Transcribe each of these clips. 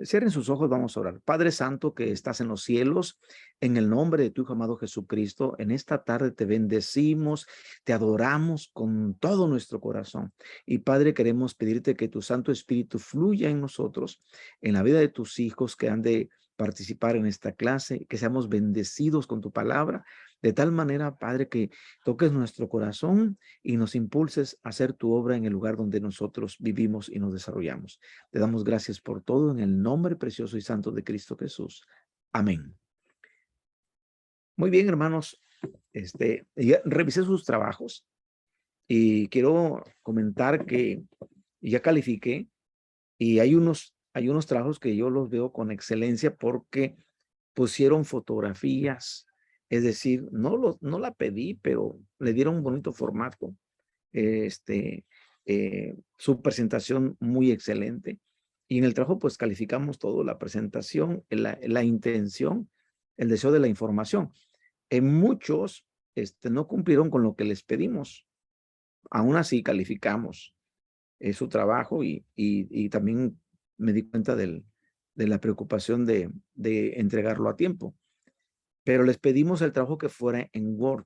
Cierren sus ojos, vamos a orar. Padre Santo que estás en los cielos, en el nombre de tu Hijo amado Jesucristo, en esta tarde te bendecimos, te adoramos con todo nuestro corazón. Y Padre, queremos pedirte que tu Santo Espíritu fluya en nosotros, en la vida de tus hijos que han de participar en esta clase, que seamos bendecidos con tu palabra, de tal manera, Padre, que toques nuestro corazón y nos impulses a hacer tu obra en el lugar donde nosotros vivimos y nos desarrollamos. Te damos gracias por todo en el nombre precioso y santo de Cristo Jesús. Amén. Muy bien, hermanos. Ya revisé sus trabajos y quiero comentar que ya califiqué y hay unos trabajos que yo los veo con excelencia porque pusieron fotografías, es decir, no la pedí, pero le dieron un bonito formato. Su presentación muy excelente. Y en el trabajo, pues calificamos todo, la presentación, la intención, el deseo de la información. En muchos no cumplieron con lo que les pedimos. Aún así calificamos su trabajo y también me di cuenta de la preocupación de entregarlo a tiempo. Pero les pedimos el trabajo que fuera en Word,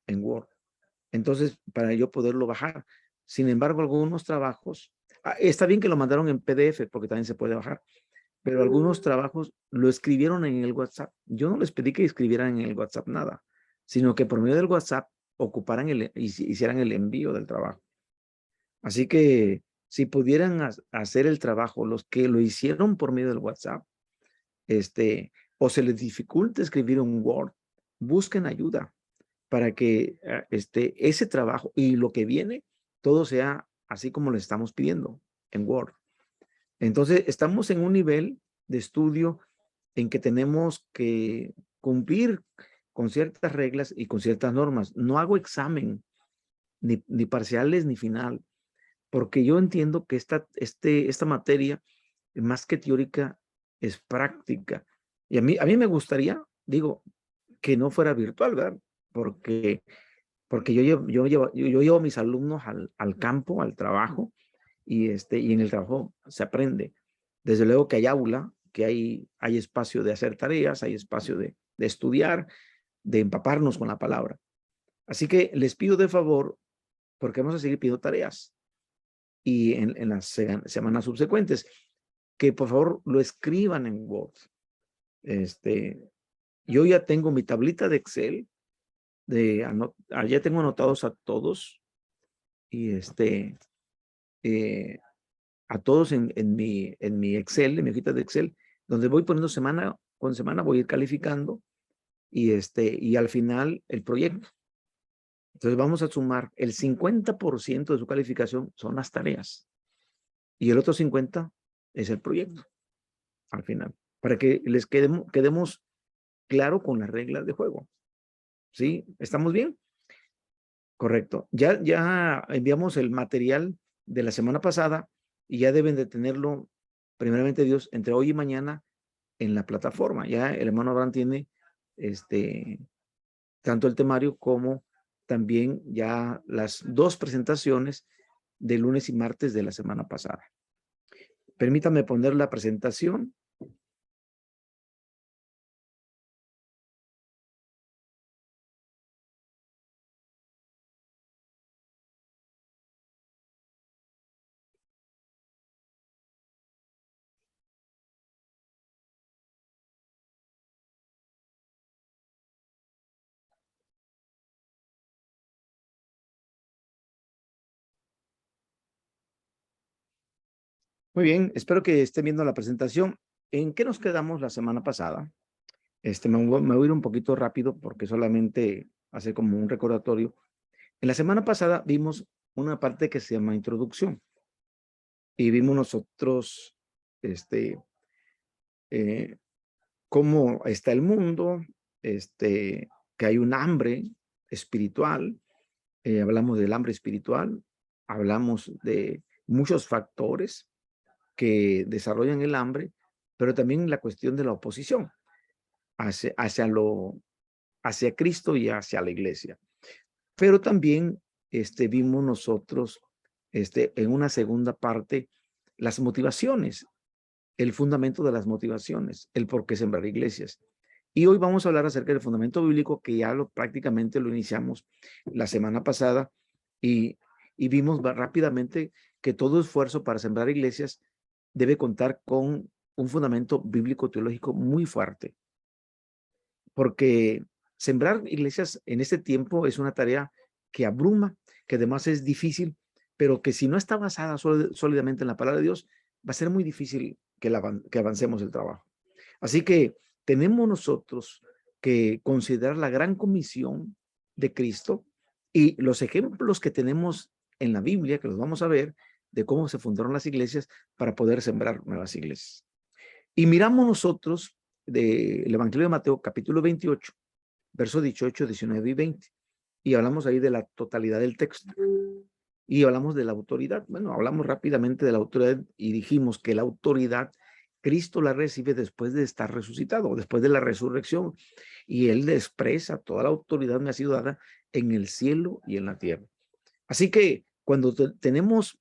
en Word. Entonces, para yo poderlo bajar. Sin embargo, algunos trabajos, está bien que lo mandaron en PDF porque también se puede bajar, pero algunos trabajos lo escribieron en el WhatsApp. Yo no les pedí que escribieran en el WhatsApp nada, sino que por medio del WhatsApp ocuparan hicieran el envío del trabajo. Así que si pudieran hacer el trabajo, los que lo hicieron por medio del WhatsApp, o se les dificulta escribir un Word, busquen ayuda para que ese trabajo y lo que viene, todo sea así como le estamos pidiendo en Word. Entonces, estamos en un nivel de estudio en que tenemos que cumplir con ciertas reglas y con ciertas normas. No hago examen, ni parciales, ni final, porque yo entiendo que esta materia, más que teórica, es práctica. Y a mí me gustaría, digo, que no fuera virtual, ¿verdad? Porque yo llevo a mis alumnos al campo, al trabajo, y en el trabajo se aprende. Desde luego que hay aula, que hay espacio de hacer tareas, hay espacio de estudiar, de empaparnos con la palabra. Así que les pido de favor, porque vamos a seguir pidiendo tareas, y en las semanas subsecuentes, que por favor lo escriban en Word. Yo ya tengo mi tablita de Excel, ya tengo anotados a todos, y a todos en mi Excel, en mi hojita de Excel, donde voy poniendo semana con semana, voy a ir calificando y al final el proyecto. Entonces vamos a sumar el 50% de su calificación son las tareas y el otro 50% es el proyecto al final, para que les quedemos claro con las reglas de juego. ¿Sí? ¿Estamos bien? Correcto. Ya enviamos el material de la semana pasada y ya deben de tenerlo, primeramente Dios, entre hoy y mañana en la plataforma. Ya el hermano Abraham tiene tanto el temario como también ya las dos presentaciones de lunes y martes de la semana pasada. Permítame poner la presentación. Muy bien, espero que estén viendo la presentación. ¿En qué nos quedamos la semana pasada? Me voy a ir un poquito rápido porque solamente hace como un recordatorio. En la semana pasada vimos una parte que se llama introducción y vimos nosotros eh, cómo está el mundo, que hay un hambre espiritual, hablamos del hambre espiritual, hablamos de muchos factores que desarrollan el hambre, pero también la cuestión de la oposición hacia Cristo y hacia la iglesia. Pero también vimos nosotros en una segunda parte las motivaciones, el fundamento de las motivaciones, el por qué sembrar iglesias. Y hoy vamos a hablar acerca del fundamento bíblico que ya prácticamente lo iniciamos la semana pasada y vimos rápidamente que todo esfuerzo para sembrar iglesias debe contar con un fundamento bíblico teológico muy fuerte, porque sembrar iglesias en este tiempo es una tarea que abruma, que además es difícil, pero que si no está basada sólidamente en la palabra de Dios, va a ser muy difícil que avancemos el trabajo. Así que tenemos nosotros que considerar la gran comisión de Cristo y los ejemplos que tenemos en la Biblia, que los vamos a ver, de cómo se fundaron las iglesias para poder sembrar nuevas iglesias. Y miramos nosotros del Evangelio de Mateo, capítulo 28, versos 18, 19 y 20. Y hablamos ahí de la totalidad del texto. Y hablamos de la autoridad. Bueno, hablamos rápidamente de la autoridad y dijimos que la autoridad Cristo la recibe después de estar resucitado, después de la resurrección. Y Él le expresa, toda la autoridad me ha sido dada en el cielo y en la tierra. Así que cuando tenemos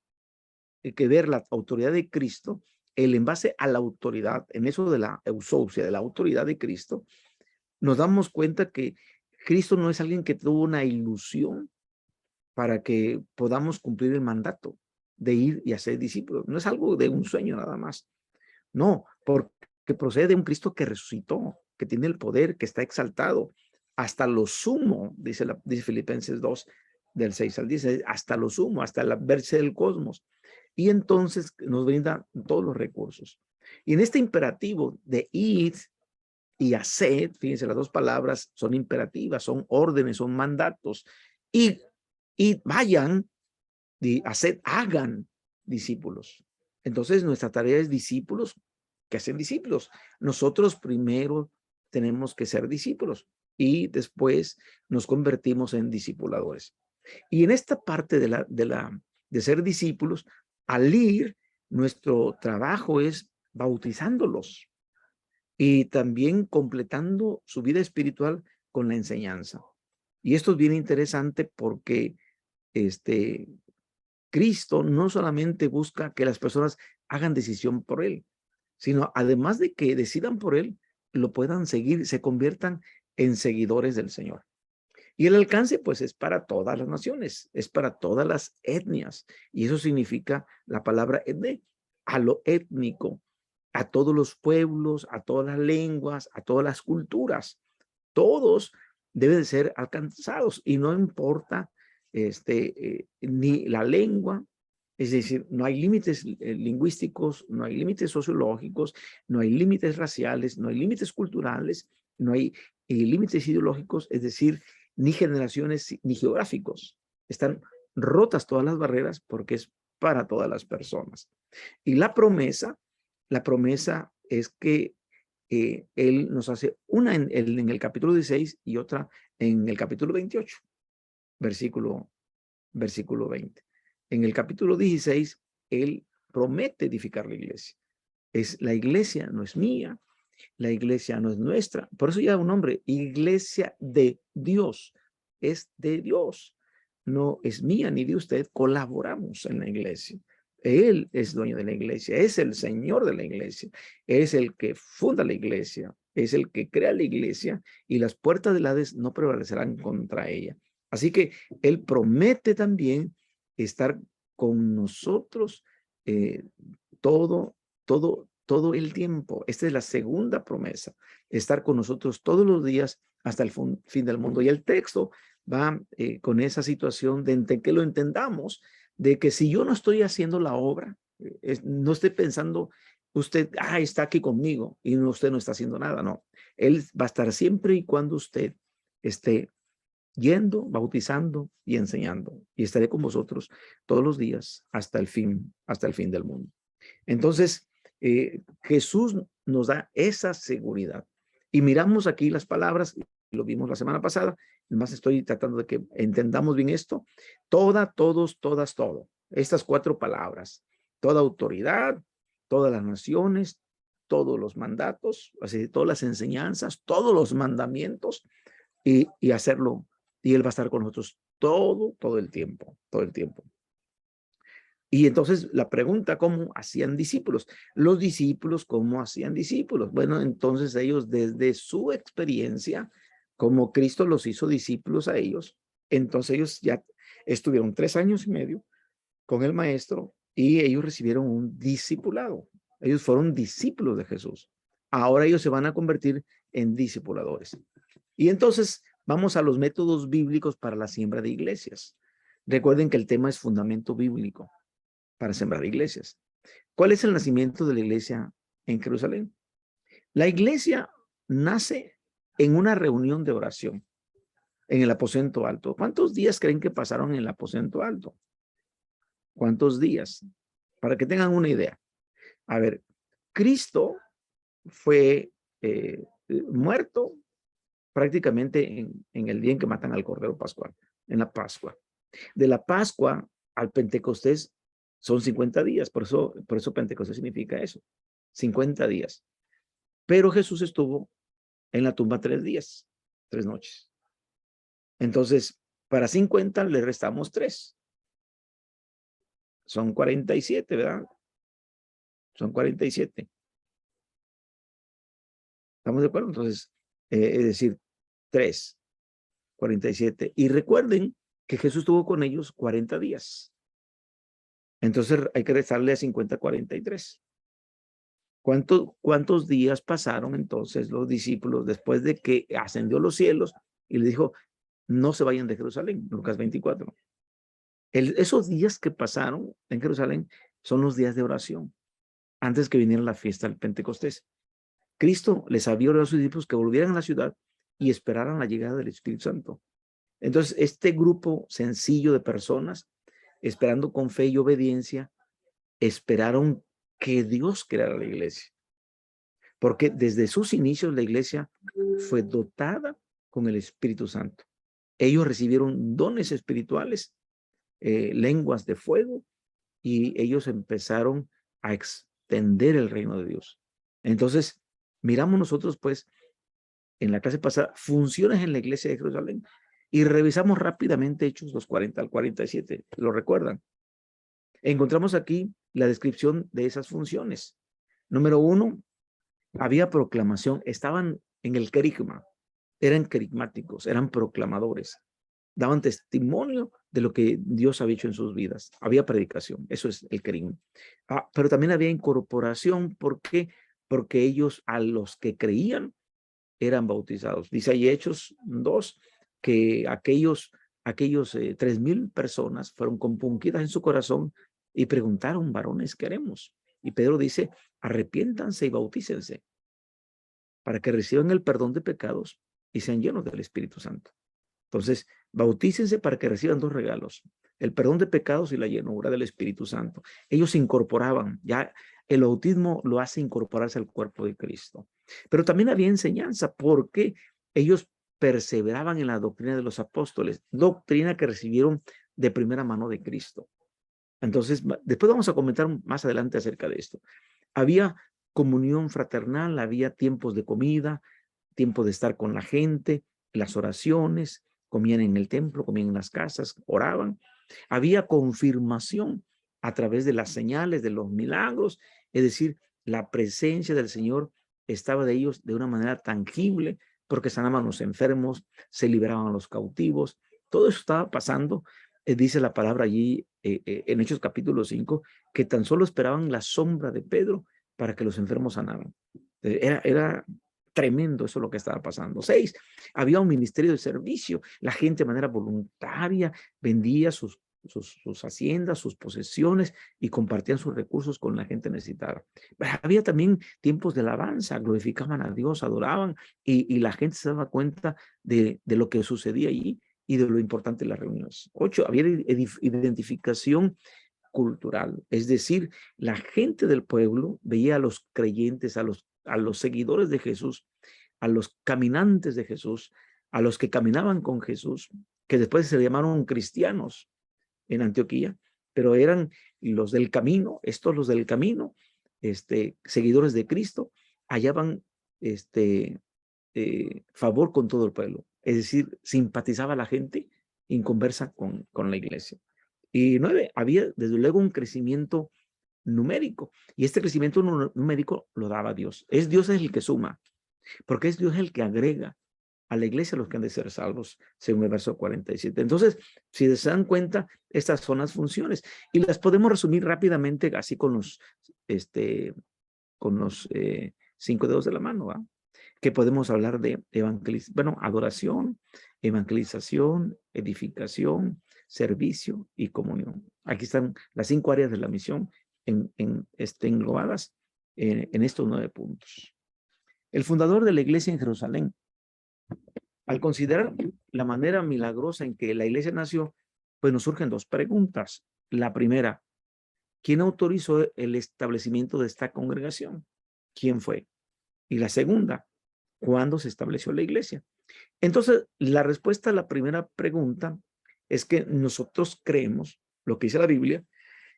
que ver la autoridad de Cristo, el en base a la autoridad, en eso de la eusousia, de la autoridad de Cristo, nos damos cuenta que Cristo no es alguien que tuvo una ilusión para que podamos cumplir el mandato de ir y hacer discípulos. No es algo de un sueño nada más. No, porque procede de un Cristo que resucitó, que tiene el poder, que está exaltado hasta lo sumo, dice Filipenses 2, del 6 al 10, hasta lo sumo, hasta la verse del cosmos. Y entonces nos brinda todos los recursos. Y en este imperativo de ir y hacer, fíjense, las dos palabras son imperativas, son órdenes, son mandatos. Y vayan, haced, hagan discípulos. Entonces nuestra tarea es discípulos que hacen discípulos. Nosotros primero tenemos que ser discípulos y después nos convertimos en discipuladores. Y en esta parte de ser discípulos, al ir, nuestro trabajo es bautizándolos y también completando su vida espiritual con la enseñanza. Y esto es bien interesante porque Cristo no solamente busca que las personas hagan decisión por Él, sino además de que decidan por Él, lo puedan seguir, se conviertan en seguidores del Señor. Y el alcance, pues, es para todas las naciones, es para todas las etnias. Y eso significa la palabra etne, a lo étnico, a todos los pueblos, a todas las lenguas, a todas las culturas. Todos deben ser alcanzados y no importa ni la lengua, es decir, no hay límites lingüísticos, no hay límites sociológicos, no hay límites raciales, no hay límites culturales, no hay límites ideológicos, es decir, ni generaciones ni geográficos. Están rotas todas las barreras porque es para todas las personas. Y la promesa es que Él nos hace una en el capítulo 16 y otra en el capítulo 28, versículo 20. En el capítulo 16, Él promete edificar la iglesia. La iglesia no es mía, la iglesia no es nuestra. Por eso ya un nombre, iglesia de Dios. Es de Dios. No es mía ni de usted. Colaboramos en la iglesia. Él es dueño de la iglesia. Es el Señor de la iglesia. Es el que funda la iglesia. Es el que crea la iglesia y las puertas del Hades no prevalecerán contra ella. Así que Él promete también estar con nosotros todo el tiempo. Esta es la segunda promesa, estar con nosotros todos los días hasta el fin del mundo. Y el texto va con esa situación de que lo entendamos, de que si yo no estoy haciendo la obra, no estoy pensando, usted está aquí conmigo y usted no está haciendo nada, no. Él va a estar siempre y cuando usted esté yendo, bautizando y enseñando. Y estaré con vosotros todos los días hasta el fin del mundo. Entonces, Jesús nos da esa seguridad. Y miramos aquí las palabras, lo vimos la semana pasada, además estoy tratando de que entendamos bien esto. Toda, todos, todas, todo. Estas 4 palabras. Toda autoridad, todas las naciones, todos los mandatos, así, todas las enseñanzas, todos los mandamientos y hacerlo. Y Él va a estar con nosotros todo el tiempo, todo el tiempo. Y entonces la pregunta, ¿cómo hacían discípulos? Los discípulos, ¿cómo hacían discípulos? Bueno, entonces ellos desde su experiencia, como Cristo los hizo discípulos a ellos, entonces ellos ya estuvieron 3 años y medio con el maestro y ellos recibieron un discipulado. Ellos fueron discípulos de Jesús. Ahora ellos se van a convertir en discipuladores. Y entonces vamos a los métodos bíblicos para la siembra de iglesias. Recuerden que el tema es fundamento bíblico para sembrar iglesias. ¿Cuál es el nacimiento de la iglesia en Jerusalén? La iglesia nace en una reunión de oración en el aposento alto. ¿Cuántos días creen que pasaron en el aposento alto? ¿Cuántos días? Para que tengan una idea. A ver, Cristo fue muerto prácticamente en el día en que matan al Cordero Pascual, en la Pascua. De la Pascua al Pentecostés son 50 días, por eso Pentecostés significa eso, 50 días. Pero Jesús estuvo en la tumba 3 días, 3 noches. Entonces, para 50 le restamos 3. Son 47, ¿verdad? Son 47. ¿Estamos de acuerdo? Entonces, es decir, 3, 47. Y recuerden que Jesús estuvo con ellos 40 días. Entonces hay que restarle a 50, 43. ¿Cuántos días pasaron entonces los discípulos después de que ascendió a los cielos y les dijo, no se vayan de Jerusalén? Lucas 24. Esos días que pasaron en Jerusalén son los días de oración, antes que viniera la fiesta del Pentecostés. Cristo les había ordenado a sus discípulos que volvieran a la ciudad y esperaran la llegada del Espíritu Santo. Entonces, este grupo sencillo de personas, esperando con fe y obediencia, esperaron que Dios creara la iglesia. Porque desde sus inicios la iglesia fue dotada con el Espíritu Santo. Ellos recibieron dones espirituales, lenguas de fuego, y ellos empezaron a extender el reino de Dios. Entonces, miramos nosotros, pues, en la clase pasada, funciones en la iglesia de Jerusalén, y revisamos rápidamente Hechos 2:40 al 47. ¿Lo recuerdan? Encontramos aquí la descripción de esas funciones. Número 1, había proclamación, estaban en el querigma, eran querigmáticos, eran proclamadores, daban testimonio de lo que Dios había hecho en sus vidas. Había predicación, eso es el querigma. Pero también había incorporación, ¿por qué? Porque ellos, a los que creían, eran bautizados. Dice ahí Hechos 2, que aquellos 3,000 personas fueron compungidas en su corazón y preguntaron, varones, ¿qué haremos? Y Pedro dice, arrepiéntanse y bautícense para que reciban el perdón de pecados y sean llenos del Espíritu Santo. Entonces, bautícense para que reciban 2 regalos, el perdón de pecados y la llenura del Espíritu Santo. Ellos se incorporaban, ya el bautismo lo hace incorporarse al cuerpo de Cristo. Pero también había enseñanza porque ellos perseveraban en la doctrina de los apóstoles, doctrina que recibieron de primera mano de Cristo. Entonces, después vamos a comentar más adelante acerca de esto. Había comunión fraternal, había tiempos de comida, tiempo de estar con la gente, las oraciones, comían en el templo, comían en las casas, oraban. Había confirmación a través de las señales, de los milagros, es decir, la presencia del Señor estaba de ellos de una manera tangible, porque sanaban a los enfermos, se liberaban a los cautivos. Todo eso estaba pasando, dice la palabra allí en Hechos capítulo 5, que tan solo esperaban la sombra de Pedro para que los enfermos sanaran. Era tremendo eso lo que estaba pasando. 6, había un ministerio de servicio. La gente de manera voluntaria vendía sus haciendas, sus posesiones y compartían sus recursos con la gente necesitada. Pero había también tiempos de alabanza, glorificaban a Dios, adoraban y la gente se daba cuenta de lo que sucedía allí y de lo importante de las reuniones. 8, había identificación cultural, es decir, la gente del pueblo veía a los creyentes, a los seguidores de Jesús, a los caminantes de Jesús, a los que caminaban con Jesús, que después se llamaron cristianos en Antioquía, pero eran los del camino, los del camino, seguidores de Cristo, hallaban favor con todo el pueblo, es decir, simpatizaba a la gente inconversa con la iglesia. Y 9, había desde luego un crecimiento numérico. Y este crecimiento numérico lo daba Dios. Dios es el que suma, porque es Dios el que agrega a la iglesia los que han de ser salvos, según el verso 47. Entonces, si se dan cuenta, estas son las funciones. Y las podemos resumir rápidamente así con los 5 dedos de la mano, ¿va? Que podemos hablar de adoración, evangelización, edificación, servicio y comunión. Aquí están las 5 áreas de la misión englobadas en estos 9 puntos. El fundador de la iglesia en Jerusalén, al considerar la manera milagrosa en que la iglesia nació, pues nos surgen 2 preguntas. La primera, ¿quién autorizó el establecimiento de esta congregación? ¿Quién fue? Y la segunda, ¿cuándo se estableció la iglesia? Entonces, la respuesta a la primera pregunta es que nosotros creemos lo que dice la Biblia,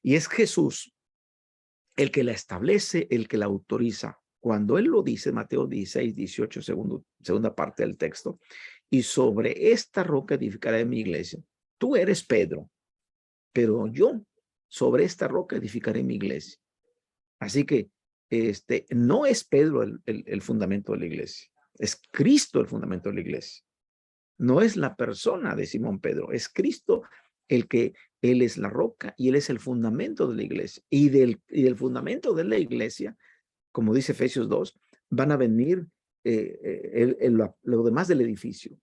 y es Jesús el que la establece, el que la autoriza. Cuando él lo dice, Mateo 16, 18, segunda parte del texto, y sobre esta roca edificaré mi iglesia. Tú eres Pedro, pero yo sobre esta roca edificaré mi iglesia. Así que no es Pedro el fundamento de la iglesia, es Cristo el fundamento de la iglesia. No es la persona de Simón Pedro, es Cristo él es la roca y él es el fundamento de la iglesia. Y del fundamento de la iglesia, como dice Efesios 2, van a venir lo demás del edificio.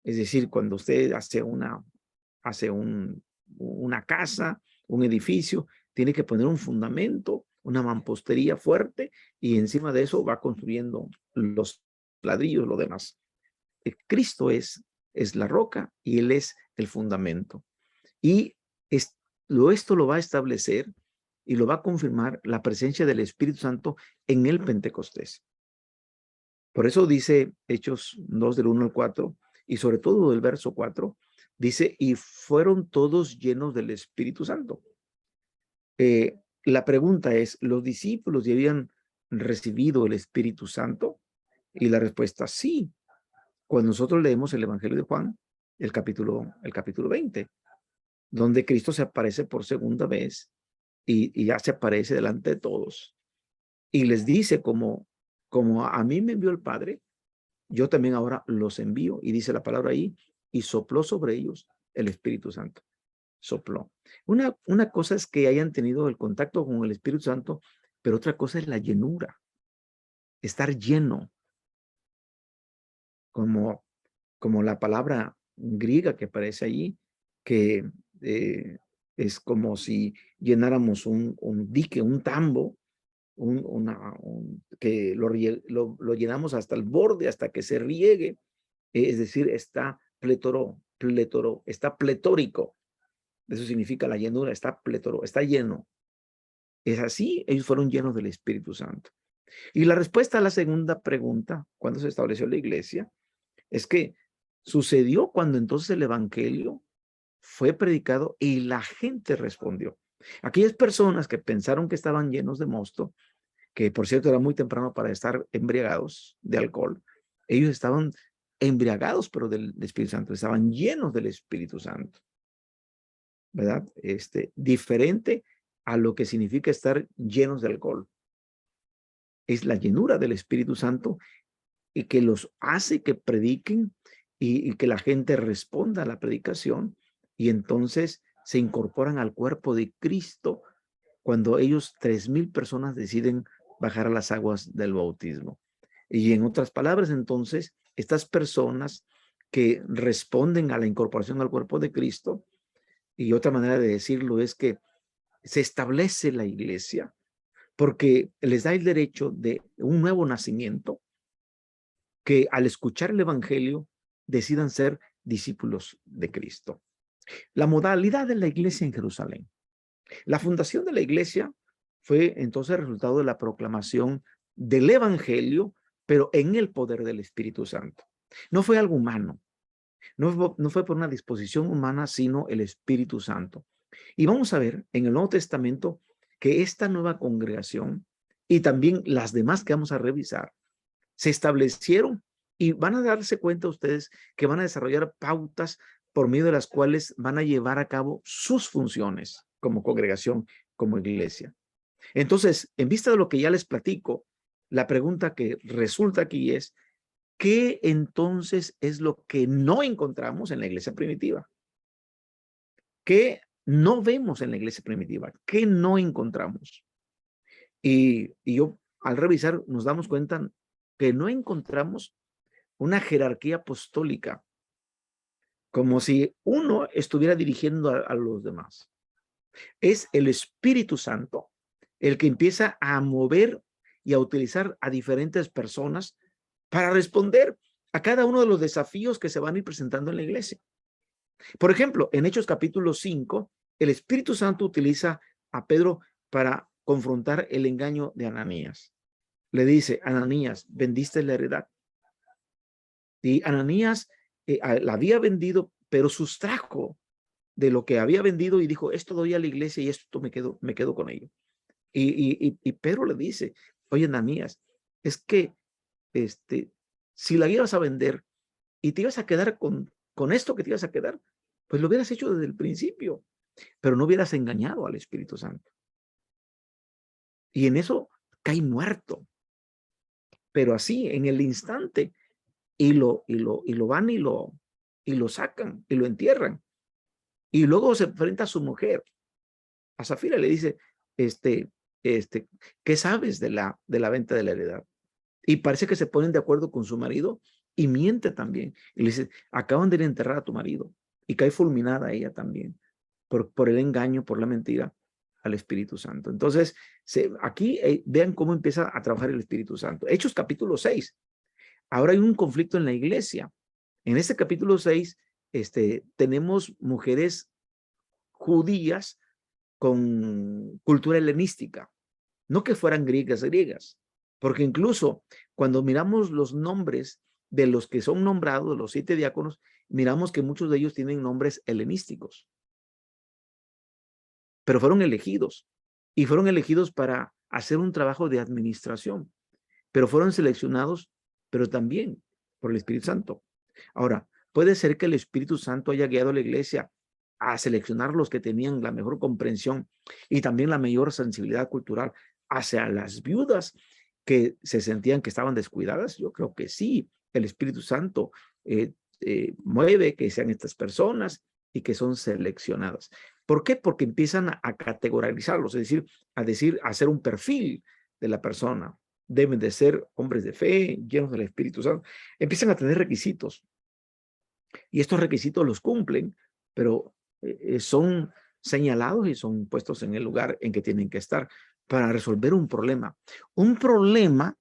Es decir, cuando usted hace una casa, un edificio, tiene que poner un fundamento, una mampostería fuerte, y encima de eso va construyendo los ladrillos, lo demás. Cristo es la roca y él es el fundamento. Y esto lo va a establecer y lo va a confirmar la presencia del Espíritu Santo en el Pentecostés. Por eso dice Hechos 2 del 1 al 4 y sobre todo del verso 4, dice, y fueron todos llenos del Espíritu Santo. La pregunta es, ¿los discípulos ya habían recibido el Espíritu Santo? Y la respuesta, sí. Cuando nosotros leemos el Evangelio de Juan, el capítulo 20, donde Cristo se aparece por segunda vez y ya se aparece delante de todos y les dice como a mí me envió el Padre, yo también ahora los envío, y dice la palabra ahí, y sopló sobre ellos el Espíritu Santo. Sopló. Una cosa es que hayan tenido el contacto con el Espíritu Santo, pero otra cosa es la llenura, estar lleno, como la palabra griega que aparece allí, que es como si llenáramos un dique, un tambo, que lo llenamos hasta el borde, hasta que se riegue, es decir, está está pletórico. Eso significa la llenura, está plétoro, está lleno. Es así, ellos fueron llenos del Espíritu Santo. Y la respuesta a la segunda pregunta, ¿cuándo se estableció la iglesia? Es que sucedió cuando entonces el evangelio fue predicado y la gente respondió. Aquellas personas que pensaron que estaban llenos de mosto, que por cierto era muy temprano para estar embriagados de alcohol, ellos estaban embriagados, pero del Espíritu Santo, estaban llenos del Espíritu Santo, ¿verdad? Diferente a lo que significa estar llenos de alcohol. Es la llenura del Espíritu Santo y que los hace que prediquen y que la gente responda a la predicación, y entonces se incorporan al cuerpo de Cristo cuando ellos 3,000 personas deciden bajar a las aguas del bautismo. Y en otras palabras, entonces, estas personas que responden a la incorporación al cuerpo de Cristo, y otra manera de decirlo es que se establece la iglesia porque les da el derecho de un nuevo nacimiento, que al escuchar el evangelio decidan ser discípulos de Cristo. La modalidad de la iglesia en Jerusalén. La fundación de la iglesia fue entonces el resultado de la proclamación del evangelio, pero en el poder del Espíritu Santo. No fue algo humano, no fue por una disposición humana, sino el Espíritu Santo. Y vamos a ver en el Nuevo Testamento que esta nueva congregación y también las demás que vamos a revisar se establecieron, y van a darse cuenta ustedes que van a desarrollar pautas por medio de las cuales van a llevar a cabo sus funciones como congregación, como iglesia. Entonces, en vista de lo que ya les platico, la pregunta que resulta aquí es, ¿qué entonces es lo que no encontramos en la iglesia primitiva? ¿Qué no vemos en la iglesia primitiva? ¿Qué no encontramos? Y yo, al revisar, nos damos cuenta que no encontramos una jerarquía apostólica, como si uno estuviera dirigiendo a los demás. Es el Espíritu Santo el que empieza a mover y a utilizar a diferentes personas para responder a cada uno de los desafíos que se van a ir presentando en la iglesia. Por ejemplo, en Hechos capítulo 5, el Espíritu Santo utiliza a Pedro para confrontar el engaño de Ananías. Le dice, Ananías, vendiste la heredad. Y Ananías la había vendido, pero sustrajo de lo que había vendido y dijo, esto doy a la iglesia y esto me quedo con ello. Y Pedro le dice, oye, Ananías, es que si la ibas a vender y te ibas a quedar con esto que te ibas a quedar, pues lo hubieras hecho desde el principio, pero no hubieras engañado al Espíritu Santo. Y en eso cae muerto. Pero así, en el instante, y lo van y lo sacan y lo entierran. Y luego se enfrenta a su mujer, a Zafira, le dice, ¿qué sabes de la venta de la heredad? Y parece que se ponen de acuerdo con su marido y miente también. Y le dice, acaban de enterrar a tu marido. Y cae fulminada ella también por el engaño, por la mentira al Espíritu Santo. Entonces, aquí vean cómo empieza a trabajar el Espíritu Santo. Hechos capítulo 6. Ahora hay un conflicto en la iglesia. En este capítulo 6, tenemos mujeres judías con cultura helenística, no que fueran griegas, porque incluso cuando miramos los nombres de los que son nombrados, los 7 diáconos, miramos que muchos de ellos tienen nombres helenísticos, pero fueron elegidos y fueron elegidos para hacer un trabajo de administración, pero fueron seleccionados, pero también por el Espíritu Santo. Ahora, puede ser que el Espíritu Santo haya guiado a la iglesia a seleccionar los que tenían la mejor comprensión y también la mayor sensibilidad cultural hacia las viudas que se sentían que estaban descuidadas. Yo creo que sí, el Espíritu Santo mueve que sean estas personas y que son seleccionadas. ¿Por qué? Porque empiezan a categorizarlos, es decir, a hacer un perfil de la persona. Deben de ser hombres de fe, llenos del Espíritu Santo. Empiezan a tener requisitos. Y estos requisitos los cumplen, pero son señalados y son puestos en el lugar en que tienen que estar para resolver un problema. Un problema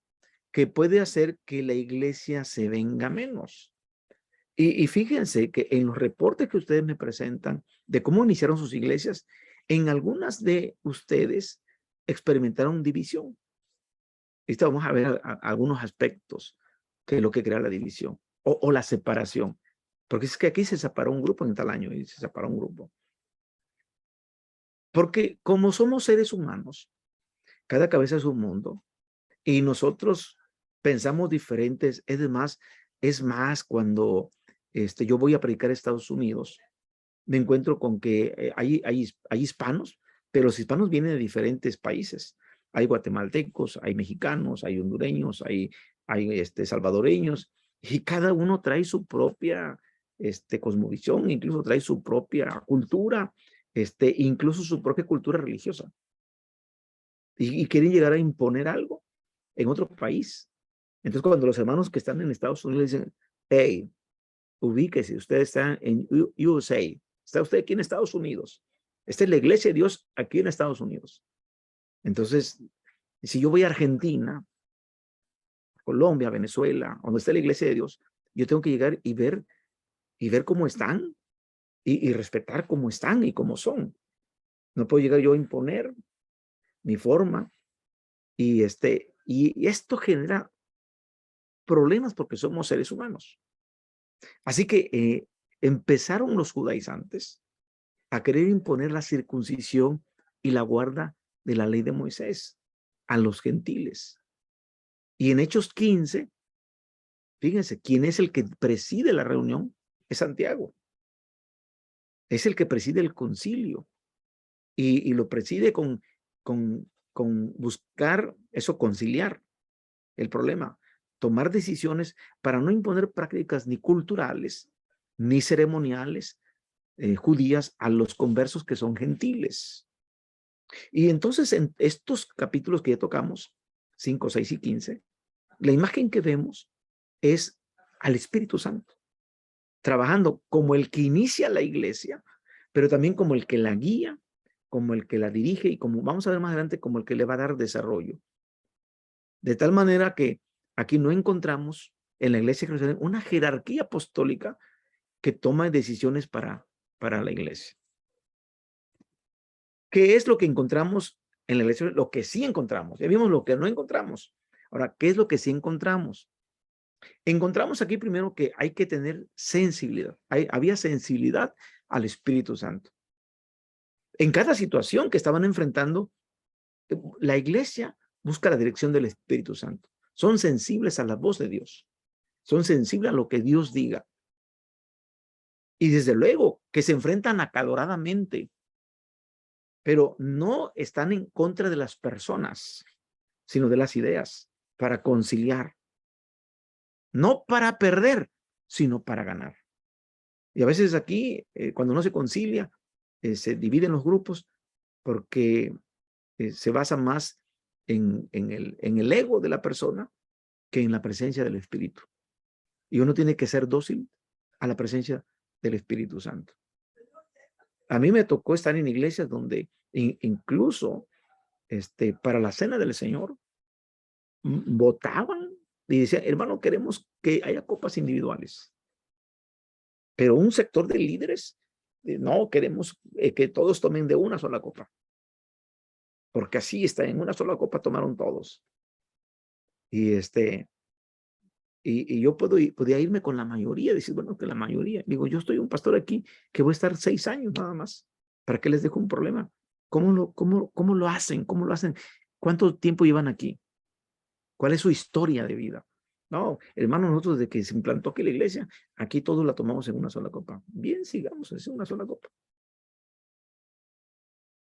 que puede hacer que la iglesia se venga menos. Y fíjense que en los reportes que ustedes me presentan de cómo iniciaron sus iglesias, en algunas de ustedes experimentaron división. Vamos a ver algunos aspectos de lo que crea la división o la separación. Porque es que aquí se separó un grupo en tal año y se separó un grupo. Porque como somos seres humanos, cada cabeza es un mundo y nosotros pensamos diferentes. Es más cuando yo voy a predicar a Estados Unidos, me encuentro con que hay hispanos, pero los hispanos vienen de diferentes países. Hay guatemaltecos, hay mexicanos, hay hondureños, hay salvadoreños, y cada uno trae su propia cosmovisión, incluso trae su propia cultura, incluso su propia cultura religiosa. Y quieren llegar a imponer algo en otro país. Entonces, cuando los hermanos que están en Estados Unidos dicen, hey, ubíquese, usted está en USA, está usted aquí en Estados Unidos. Esta es la iglesia de Dios aquí en Estados Unidos. Entonces, si yo voy a Argentina, Colombia, Venezuela, donde está la iglesia de Dios, yo tengo que llegar y ver cómo están y respetar cómo están y cómo son. No puedo llegar yo a imponer mi forma y esto genera problemas porque somos seres humanos. Así que empezaron los judaizantes a querer imponer la circuncisión y la guarda de la ley de Moisés a los gentiles. Y en Hechos 15, fíjense, ¿quién es el que preside la reunión? Es Santiago. Es el que preside el concilio y lo preside con buscar eso, conciliar el problema, tomar decisiones para no imponer prácticas ni culturales, ni ceremoniales judías a los conversos que son gentiles. Y entonces en estos capítulos que ya tocamos, 5, 6 y 15, la imagen que vemos es al Espíritu Santo, trabajando como el que inicia la iglesia, pero también como el que la guía, como el que la dirige y como vamos a ver más adelante, como el que le va a dar desarrollo. De tal manera que aquí no encontramos en la iglesia de Jerusalén una jerarquía apostólica que toma decisiones para la iglesia. ¿Qué es lo que encontramos en la iglesia? Lo que sí encontramos. Ya vimos lo que no encontramos. Ahora, ¿qué es lo que sí encontramos? Encontramos aquí primero que hay que tener sensibilidad. Había sensibilidad al Espíritu Santo. En cada situación que estaban enfrentando, la iglesia busca la dirección del Espíritu Santo. Son sensibles a la voz de Dios. Son sensibles a lo que Dios diga. Y desde luego que se enfrentan acaloradamente, pero no están en contra de las personas, sino de las ideas, para conciliar. No para perder, sino para ganar. Y a veces aquí, cuando no se concilia, se dividen los grupos porque se basa más en el ego de la persona que en la presencia del Espíritu. Y uno tiene que ser dócil a la presencia del Espíritu Santo. A mí me tocó estar en iglesias donde incluso para la cena del Señor votaban y decían, hermano, queremos que haya copas individuales. Pero un sector de líderes, no, queremos que todos tomen de una sola copa. Porque así está, en una sola copa tomaron todos. Y y yo podía irme con la mayoría, decir, bueno, que la mayoría. Digo, yo estoy un pastor aquí que voy a estar 6 años nada más. ¿Para qué les dejo un problema? ¿Cómo lo hacen? ¿Cómo lo hacen? ¿Cuánto tiempo llevan aquí? ¿Cuál es su historia de vida? No, hermano, nosotros desde que se implantó aquí la iglesia, aquí todos la tomamos en una sola copa. Bien, sigamos, es una sola copa.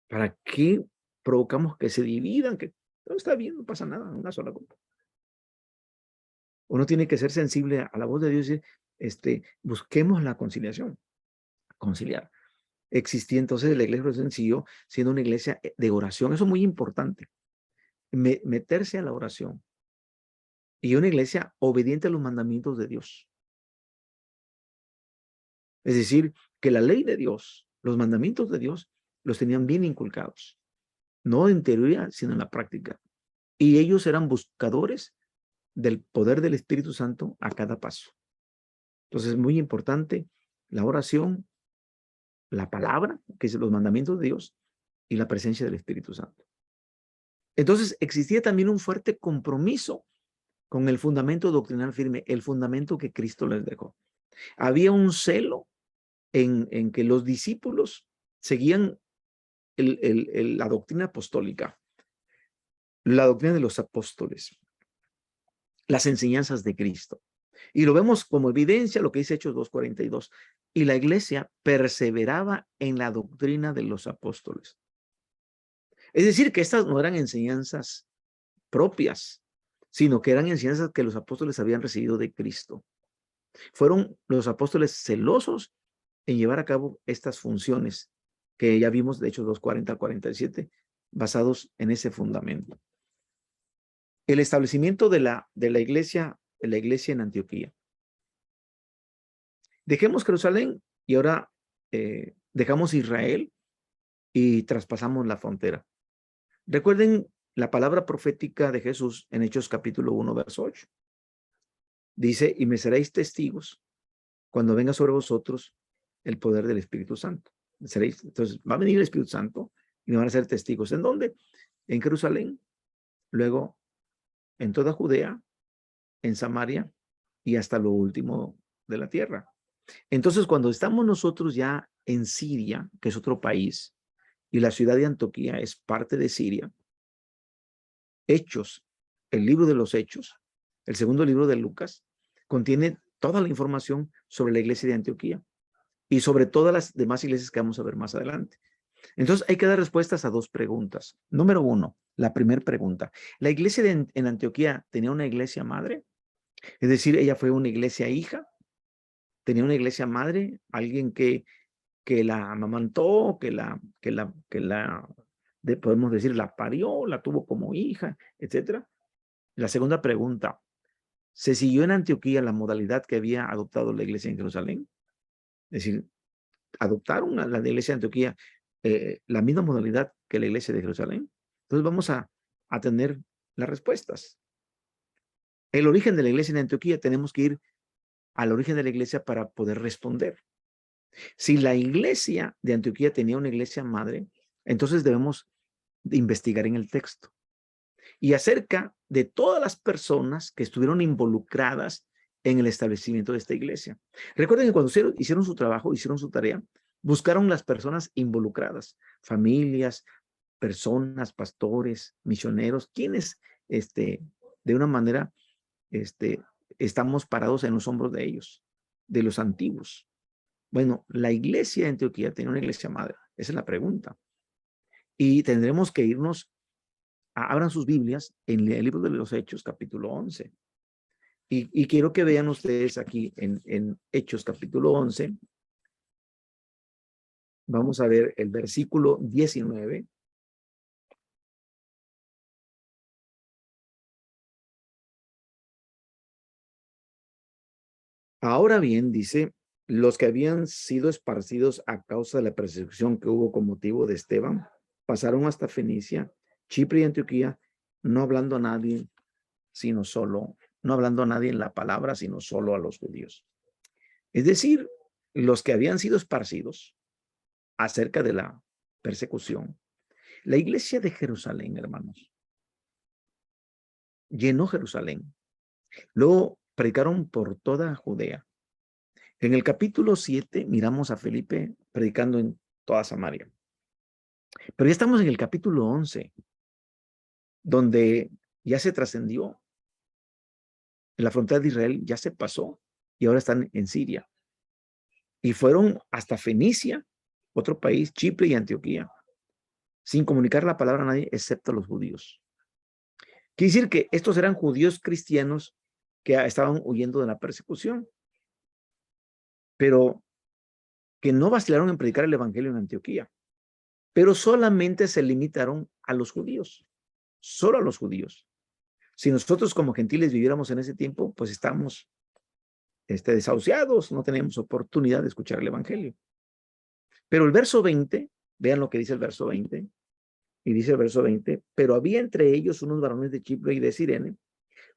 ¿Para qué provocamos que se dividan? Que no está bien, no pasa nada, una sola copa. Uno tiene que ser sensible a la voz de Dios y decir, busquemos la conciliación, conciliar. Existía entonces la iglesia sencillo siendo una iglesia de oración. Eso es muy importante. Meterse a la oración. Y una iglesia obediente a los mandamientos de Dios. Es decir, que la ley de Dios, los mandamientos de Dios, los tenían bien inculcados. No en teoría, sino en la práctica. Y ellos eran buscadores del poder del Espíritu Santo a cada paso. Entonces es muy importante la oración, la palabra, que es los mandamientos de Dios, y la presencia del Espíritu Santo. Entonces existía también un fuerte compromiso con el fundamento doctrinal firme, el fundamento que Cristo les dejó. Había un celo en que los discípulos seguían la doctrina apostólica, la doctrina de los apóstoles, las enseñanzas de Cristo. Y lo vemos como evidencia lo que dice Hechos 2:42. Y la iglesia perseveraba en la doctrina de los apóstoles. Es decir, que estas no eran enseñanzas propias, sino que eran enseñanzas que los apóstoles habían recibido de Cristo. Fueron los apóstoles celosos en llevar a cabo estas funciones que ya vimos de Hechos 2:40 al 47, basados en ese fundamento. El establecimiento de la iglesia en Antioquía. Dejemos Jerusalén y ahora dejamos Israel y traspasamos la frontera. Recuerden la palabra profética de Jesús en Hechos capítulo 1, verso 8. Dice, y me seréis testigos cuando venga sobre vosotros el poder del Espíritu Santo. Entonces va a venir el Espíritu Santo y me van a ser testigos. ¿En dónde? En Jerusalén, luego en toda Judea, en Samaria y hasta lo último de la tierra. Entonces, cuando estamos nosotros ya en Siria, que es otro país, y la ciudad de Antioquía es parte de Siria, Hechos, el libro de los Hechos, el segundo libro de Lucas, contiene toda la información sobre la iglesia de Antioquía. y sobre todas las demás iglesias que vamos a ver más adelante. Entonces hay que dar respuestas a dos preguntas. Número uno, la primera pregunta. ¿La iglesia en Antioquía tenía una iglesia madre? Es decir, ella fue una iglesia hija, tenía una iglesia madre, alguien que la amamantó, podemos decir, la parió, la tuvo como hija, etcétera. La segunda pregunta, ¿se siguió en Antioquía la modalidad que había adoptado la iglesia en Jerusalén? Es decir, adoptaron a la iglesia de Antioquía la misma modalidad que la iglesia de Jerusalén. Entonces vamos a tener las respuestas. El origen de la iglesia en Antioquía, tenemos que ir al origen de la iglesia para poder responder. Si la iglesia de Antioquía tenía una iglesia madre, entonces debemos de investigar en el texto y acerca de todas las personas que estuvieron involucradas en el establecimiento de esta iglesia. Recuerden que cuando hicieron su trabajo, hicieron su tarea, buscaron las personas involucradas, familias, personas, pastores, misioneros, quienes de una manera estamos parados en los hombros de ellos, de los antiguos. Bueno, la iglesia de Antioquía tenía una iglesia madre. Esa es la pregunta. Y tendremos que irnos, abran sus Biblias en el libro de los Hechos, capítulo 11. Y quiero que vean ustedes aquí en Hechos, capítulo 11. Vamos a ver el versículo 19. Ahora bien, dice, los que habían sido esparcidos a causa de la persecución que hubo con motivo de Esteban, pasaron hasta Fenicia, Chipre y Antioquía, no hablando a nadie, no hablando a nadie en la palabra, sino solo a los judíos. Es decir, los que habían sido esparcidos acerca de la persecución. La iglesia de Jerusalén, hermanos, llenó Jerusalén. Luego predicaron por toda Judea. En el capítulo 7 miramos a Felipe predicando en toda Samaria. Pero ya estamos en el capítulo 11, donde ya se trascendió. La frontera de Israel ya se pasó y ahora están en Siria. Y fueron hasta Fenicia, otro país, Chipre y Antioquía, sin comunicar la palabra a nadie excepto a los judíos. Quiere decir que estos eran judíos cristianos que estaban huyendo de la persecución, pero que no vacilaron en predicar el evangelio en Antioquía, pero solamente se limitaron a los judíos, solo a los judíos. Si nosotros como gentiles viviéramos en ese tiempo, pues estamos desahuciados, no tenemos oportunidad de escuchar el evangelio. Pero el verso 20, vean lo que dice el verso 20, y dice el verso 20, pero había entre ellos unos varones de Chipre y de Cirene,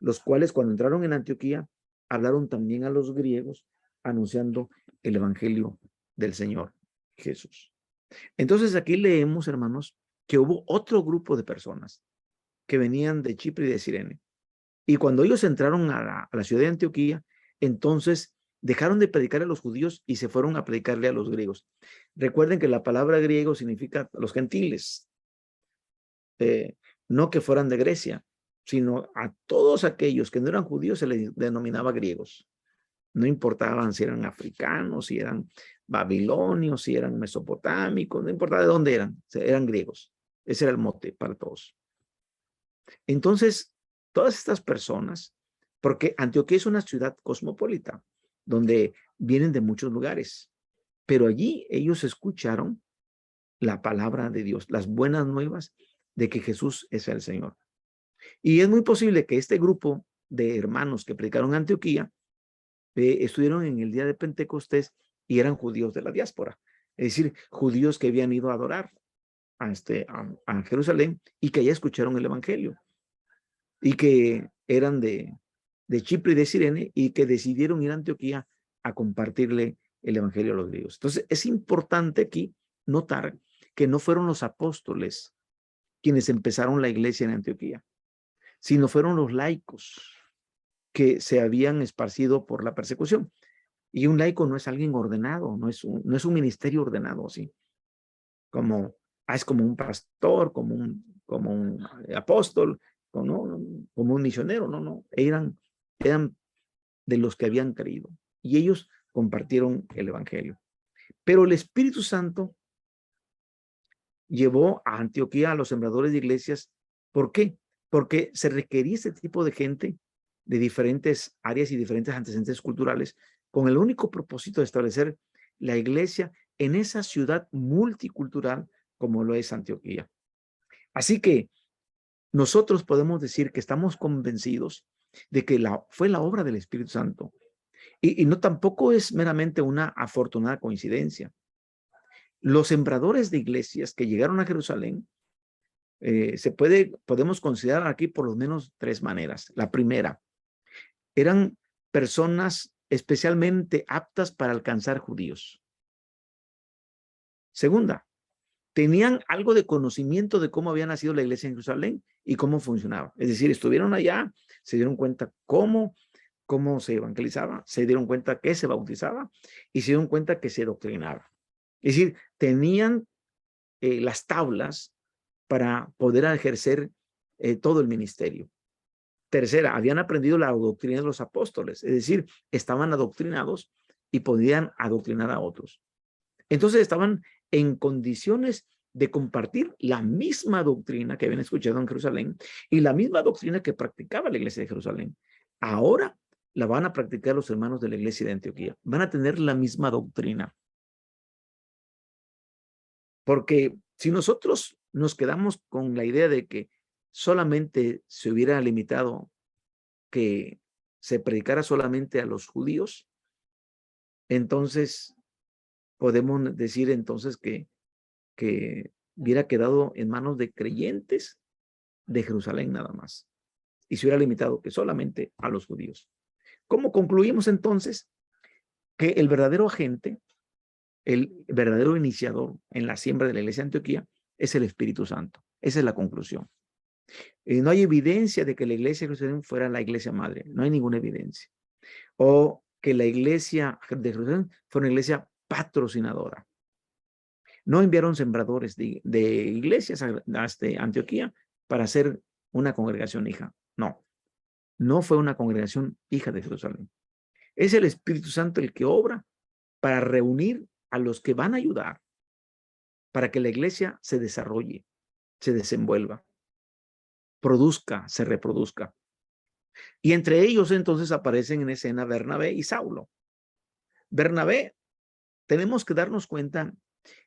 los cuales cuando entraron en Antioquía, hablaron también a los griegos, anunciando el evangelio del Señor Jesús. Entonces aquí leemos, hermanos, que hubo otro grupo de personas que venían de Chipre y de Cirene. Y cuando ellos entraron a la ciudad de Antioquía, entonces dejaron de predicar a los judíos y se fueron a predicarle a los griegos. Recuerden que la palabra griego significa los gentiles, no que fueran de Grecia, sino a todos aquellos que no eran judíos se les denominaba griegos. No importaban si eran africanos, si eran babilonios, si eran mesopotámicos, no importaba de dónde eran griegos. Ese era el mote para todos. Entonces, todas estas personas, porque Antioquía es una ciudad cosmopolita, donde vienen de muchos lugares, pero allí ellos escucharon la palabra de Dios, las buenas nuevas de que Jesús es el Señor. Y es muy posible que este grupo de hermanos que predicaron en Antioquía estuvieron en el día de Pentecostés y eran judíos de la diáspora, es decir, judíos que habían ido a adorar a Jerusalén y que allá escucharon el evangelio y que eran de Chipre y de Cirene y que decidieron ir a Antioquía a compartirle el evangelio a los griegos. Entonces es importante aquí notar que no fueron los apóstoles quienes empezaron la iglesia en Antioquía, sino fueron los laicos que se habían esparcido por la persecución. Y un laico no es alguien ordenado, no es un ministerio ordenado, así como es como un pastor, como un apóstol, como un misionero, no, eran de los que habían creído y ellos compartieron el evangelio. Pero el Espíritu Santo llevó a Antioquía a los sembradores de iglesias. ¿Por qué? Porque se requería este tipo de gente de diferentes áreas y diferentes antecedentes culturales con el único propósito de establecer la iglesia en esa ciudad multicultural como lo es Antioquía. Así que nosotros podemos decir que estamos convencidos de que fue la obra del Espíritu Santo. Y no tampoco es meramente una afortunada coincidencia. Los sembradores de iglesias que llegaron a Jerusalén podemos considerar aquí por lo menos tres maneras. La primera, eran personas especialmente aptas para alcanzar judíos. Segunda, tenían algo de conocimiento de cómo había nacido la iglesia en Jerusalén y cómo funcionaba. Es decir, estuvieron allá, se dieron cuenta cómo se evangelizaba, se dieron cuenta que se bautizaba y se dieron cuenta que se doctrinaba. Es decir, tenían las tablas para poder ejercer todo el ministerio. Tercera, habían aprendido la doctrina de los apóstoles, es decir, estaban adoctrinados y podían adoctrinar a otros. Entonces estaban en condiciones de compartir la misma doctrina que habían escuchado en Jerusalén y la misma doctrina que practicaba la iglesia de Jerusalén. Ahora la van a practicar los hermanos de la iglesia de Antioquía. Van a tener la misma doctrina. Porque si nosotros nos quedamos con la idea de que solamente se hubiera limitado que se predicara solamente a los judíos, entonces podemos decir entonces que hubiera quedado en manos de creyentes de Jerusalén nada más. Y se hubiera limitado que solamente a los judíos. ¿Cómo concluimos entonces? Que el verdadero agente, el verdadero iniciador en la siembra de la iglesia de Antioquía es el Espíritu Santo. Esa es la conclusión. No hay evidencia de que la iglesia de Jerusalén fuera la iglesia madre. No hay ninguna evidencia. O que la iglesia de Jerusalén fue una iglesia patrocinadora. No enviaron sembradores de iglesias a Antioquía para hacer una congregación hija. No, no fue una congregación hija de Jerusalén. Es el Espíritu Santo el que obra para reunir a los que van a ayudar para que la iglesia se desarrolle, se desenvuelva, produzca, se reproduzca. Y entre ellos entonces aparecen en escena Bernabé y Saulo. Bernabé, tenemos que darnos cuenta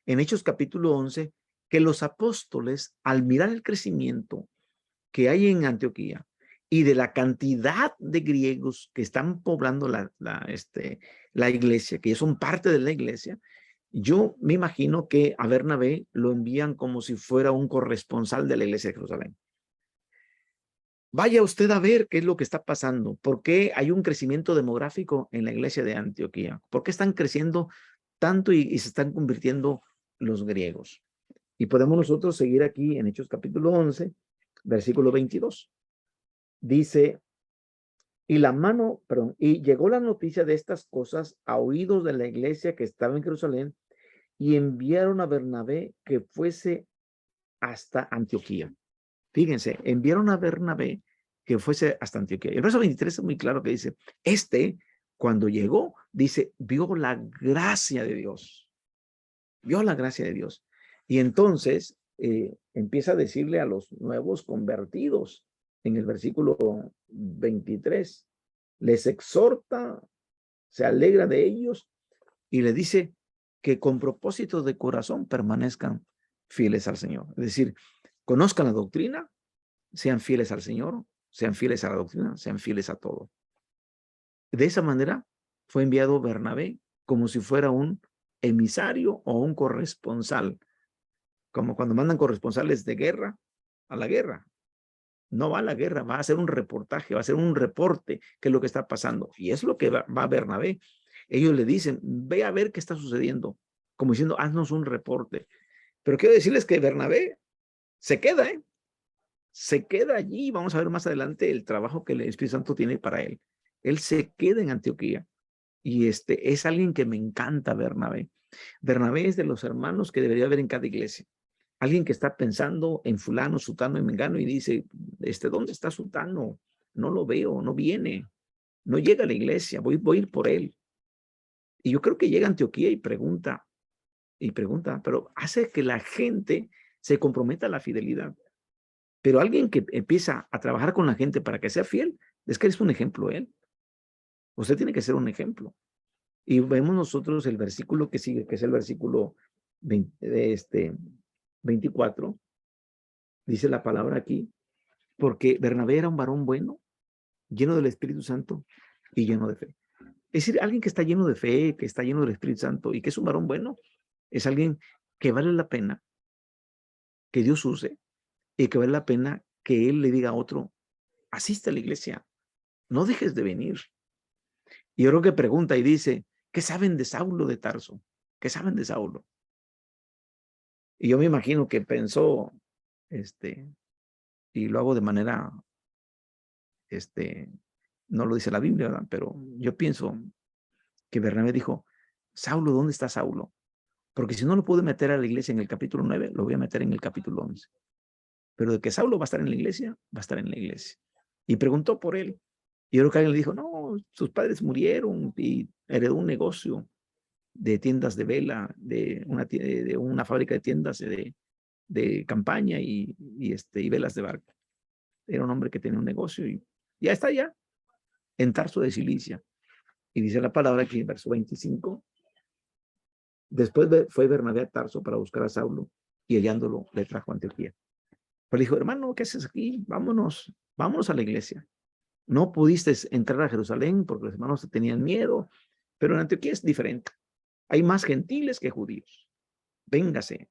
en Hechos capítulo 11 que los apóstoles, al mirar el crecimiento que hay en Antioquía y de la cantidad de griegos que están poblando la iglesia, que son parte de la iglesia, yo me imagino que a Bernabé lo envían como si fuera un corresponsal de la iglesia de Jerusalén. Vaya usted a ver qué es lo que está pasando. ¿Por qué hay un crecimiento demográfico en la iglesia de Antioquía? ¿Por qué están creciendo tanto y se están convirtiendo los griegos? Y podemos nosotros seguir aquí en Hechos capítulo 11, versículo 22. Dice, y llegó la noticia de estas cosas a oídos de la iglesia que estaba en Jerusalén y enviaron a Bernabé que fuese hasta Antioquía. Fíjense, enviaron a Bernabé que fuese hasta Antioquía. El verso 23 es muy claro que dice, cuando llegó, dice, vio la gracia de Dios. Vio la gracia de Dios. Y entonces empieza a decirle a los nuevos convertidos en el versículo 23, les exhorta, se alegra de ellos y le dice que con propósito de corazón permanezcan fieles al Señor. Es decir, conozcan la doctrina, sean fieles al Señor, sean fieles a la doctrina, sean fieles a todo. De esa manera fue enviado Bernabé como si fuera un emisario o un corresponsal, como cuando mandan corresponsales de guerra a la guerra. No va a la guerra, va a hacer un reportaje, va a hacer un reporte, qué es lo que está pasando. Y es lo que va Bernabé. Ellos le dicen, ve a ver qué está sucediendo, como diciendo, haznos un reporte. Pero quiero decirles que Bernabé se queda, se queda allí. Vamos a ver más adelante el trabajo que el Espíritu Santo tiene para él. Él se queda en Antioquía. Y es alguien que me encanta, Bernabé. Bernabé es de los hermanos que debería haber en cada iglesia. Alguien que está pensando en fulano, sutano y mengano y dice, ¿dónde está sutano? No lo veo, no viene, no llega a la iglesia, voy a ir por él. Y yo creo que llega a Antioquía y pregunta, y pregunta, pero hace que la gente se comprometa a la fidelidad. Pero alguien que empieza a trabajar con la gente para que sea fiel, es que es un ejemplo él. Usted tiene que ser un ejemplo. Y vemos nosotros el versículo que sigue, que es el versículo 24. Dice la palabra aquí, porque Bernabé era un varón bueno, lleno del Espíritu Santo y lleno de fe. Es decir, alguien que está lleno de fe, que está lleno del Espíritu Santo y que es un varón bueno, es alguien que vale la pena que Dios use y que vale la pena que él le diga a otro, asiste a la iglesia, no dejes de venir. Y yo creo que pregunta y dice, ¿qué saben de Saulo de Tarso? ¿Qué saben de Saulo? Y yo me imagino que pensó, y lo hago de manera, no lo dice la Biblia, ¿verdad? Pero yo pienso que Bernabé dijo, Saulo, ¿dónde está Saulo? Porque si no lo pude meter a la iglesia en el capítulo 9, lo voy a meter en el capítulo 11. Pero de que Saulo va a estar en la iglesia, va a estar en la iglesia. Y preguntó por él. Y yo creo que alguien le dijo, no, sus padres murieron y heredó un negocio de tiendas de vela, de una fábrica de tiendas de campaña y velas de barco. Era un hombre que tenía un negocio y ya está ya en Tarso de Cilicia. Y dice la palabra aquí en verso 25, después fue Bernabé a Tarso para buscar a Saulo y hallándolo le trajo a Antioquía. Pero le dijo, hermano, ¿qué haces aquí? Vámonos a la iglesia. No pudiste entrar a Jerusalén porque los hermanos tenían miedo, pero en Antioquía es diferente. Hay más gentiles que judíos. Véngase,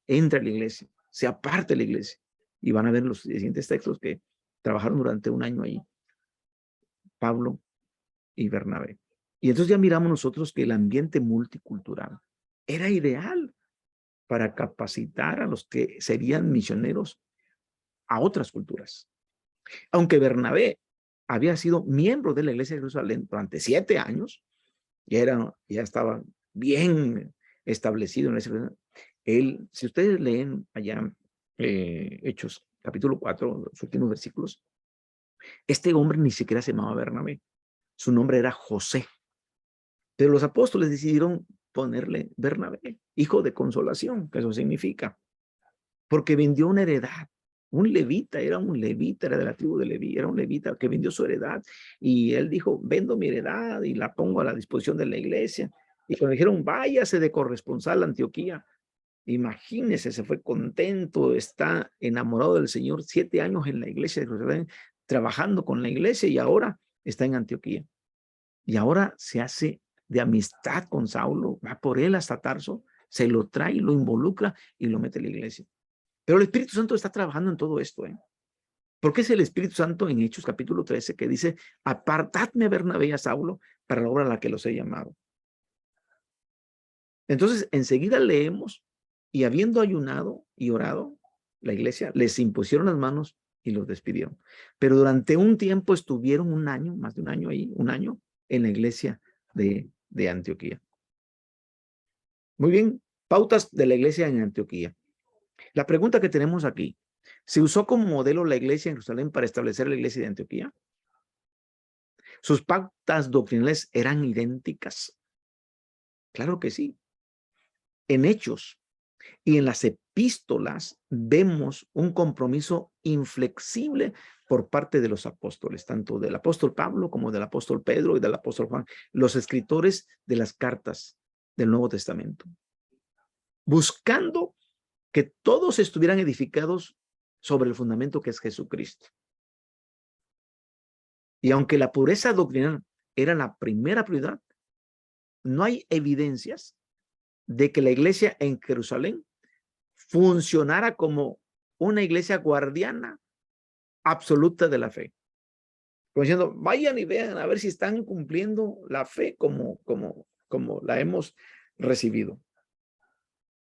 entra a la iglesia, se aparte de la iglesia. Y van a ver los siguientes textos que trabajaron durante un año ahí, Pablo y Bernabé. Y entonces ya miramos nosotros que el ambiente multicultural era ideal para capacitar a los que serían misioneros a otras culturas. Aunque Bernabé había sido miembro de la iglesia de Jerusalén durante 7 años, ya estaba bien establecido en ese. Él, si ustedes leen allá Hechos capítulo 4, los últimos versículos, este hombre ni siquiera se llamaba Bernabé, su nombre era José, pero los apóstoles decidieron ponerle Bernabé, hijo de consolación, que eso significa, porque vendió una heredad. Un levita, era de la tribu de Leví, era un levita que vendió su heredad y él dijo, vendo mi heredad y la pongo a la disposición de la iglesia. Y cuando dijeron, váyase de corresponsal a Antioquía, imagínese, se fue contento, está enamorado del Señor, 7 años en la iglesia de Jerusalén, trabajando con la iglesia y ahora está en Antioquía. Y ahora se hace de amistad con Saulo, va por él hasta Tarso, se lo trae, lo involucra y lo mete a la iglesia. Pero el Espíritu Santo está trabajando en todo esto, porque es el Espíritu Santo en Hechos capítulo 13 que dice, apartadme a Bernabé y a Saulo para la obra a la que los he llamado. Entonces, enseguida leemos, y habiendo ayunado y orado, la iglesia les impusieron las manos y los despidieron. Pero durante un tiempo estuvieron un año, más de un año ahí, un año en la iglesia de Antioquía. Muy bien, pautas de la iglesia en Antioquía. La pregunta que tenemos aquí, ¿se usó como modelo la iglesia en Jerusalén para establecer la iglesia de Antioquía? ¿Sus pautas doctrinales eran idénticas? Claro que sí. En Hechos y en las epístolas vemos un compromiso inflexible por parte de los apóstoles, tanto del apóstol Pablo como del apóstol Pedro y del apóstol Juan, los escritores de las cartas del Nuevo Testamento, buscando que todos estuvieran edificados sobre el fundamento que es Jesucristo. Y aunque la pureza doctrinal era la primera prioridad, no hay evidencias de que la iglesia en Jerusalén funcionara como una iglesia guardiana absoluta de la fe. Como diciendo, vayan y vean a ver si están cumpliendo la fe como la hemos recibido.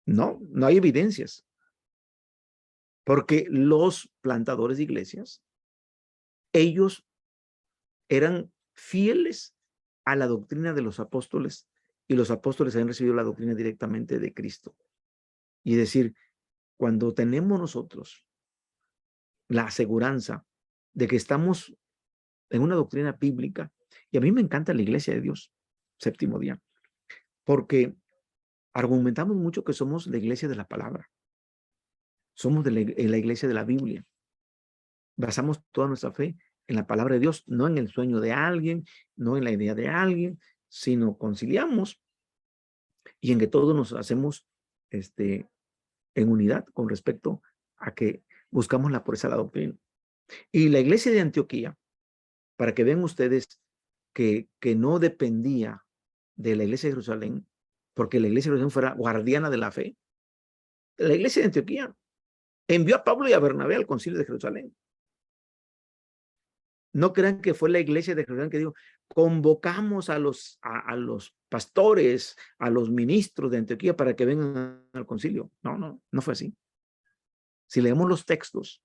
No hay evidencias. Porque los plantadores de iglesias, ellos eran fieles a la doctrina de los apóstoles y los apóstoles habían recibido la doctrina directamente de Cristo. Y decir, cuando tenemos nosotros la aseguranza de que estamos en una doctrina bíblica, y a mí me encanta la iglesia de Dios, séptimo día, porque argumentamos mucho que somos la iglesia de la palabra. Somos de la iglesia de la Biblia. Basamos toda nuestra fe en la palabra de Dios, no en el sueño de alguien, no en la idea de alguien, sino conciliamos y en que todos nos hacemos en unidad con respecto a que buscamos la pureza de la doctrina. Y la iglesia de Antioquía, para que vean ustedes que no dependía de la iglesia de Jerusalén, porque la iglesia de Jerusalén fuera guardiana de la fe, la iglesia de Antioquía envió a Pablo y a Bernabé al concilio de Jerusalén. No crean que fue la iglesia de Jerusalén que dijo, convocamos a los pastores, a los ministros de Antioquía para que vengan al concilio. No fue así. Si leemos los textos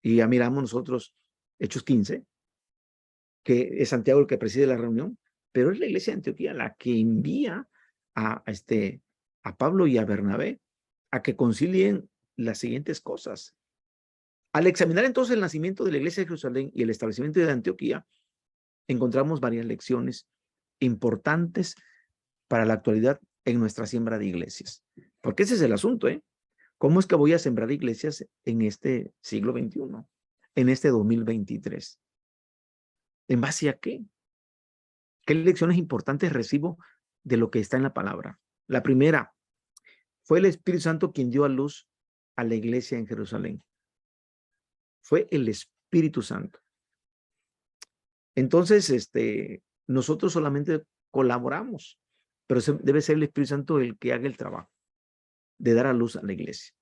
y ya miramos nosotros Hechos 15, que es Santiago el que preside la reunión, pero es la iglesia de Antioquía la que envía a Pablo y a Bernabé a que concilien las siguientes cosas. Al examinar entonces el nacimiento de la iglesia de Jerusalén y el establecimiento de Antioquía, encontramos varias lecciones importantes para la actualidad en nuestra siembra de iglesias. Porque ese es el asunto, ¿eh? ¿Cómo es que voy a sembrar iglesias en este siglo XXI, en este 2023? ¿En base a qué? ¿Qué lecciones importantes recibo de lo que está en la palabra? La primera, fue el Espíritu Santo quien dio a luz a la iglesia en Jerusalén. Fue el Espíritu Santo. Entonces, nosotros solamente colaboramos, pero debe ser el Espíritu Santo el que haga el trabajo de dar a luz a la iglesia.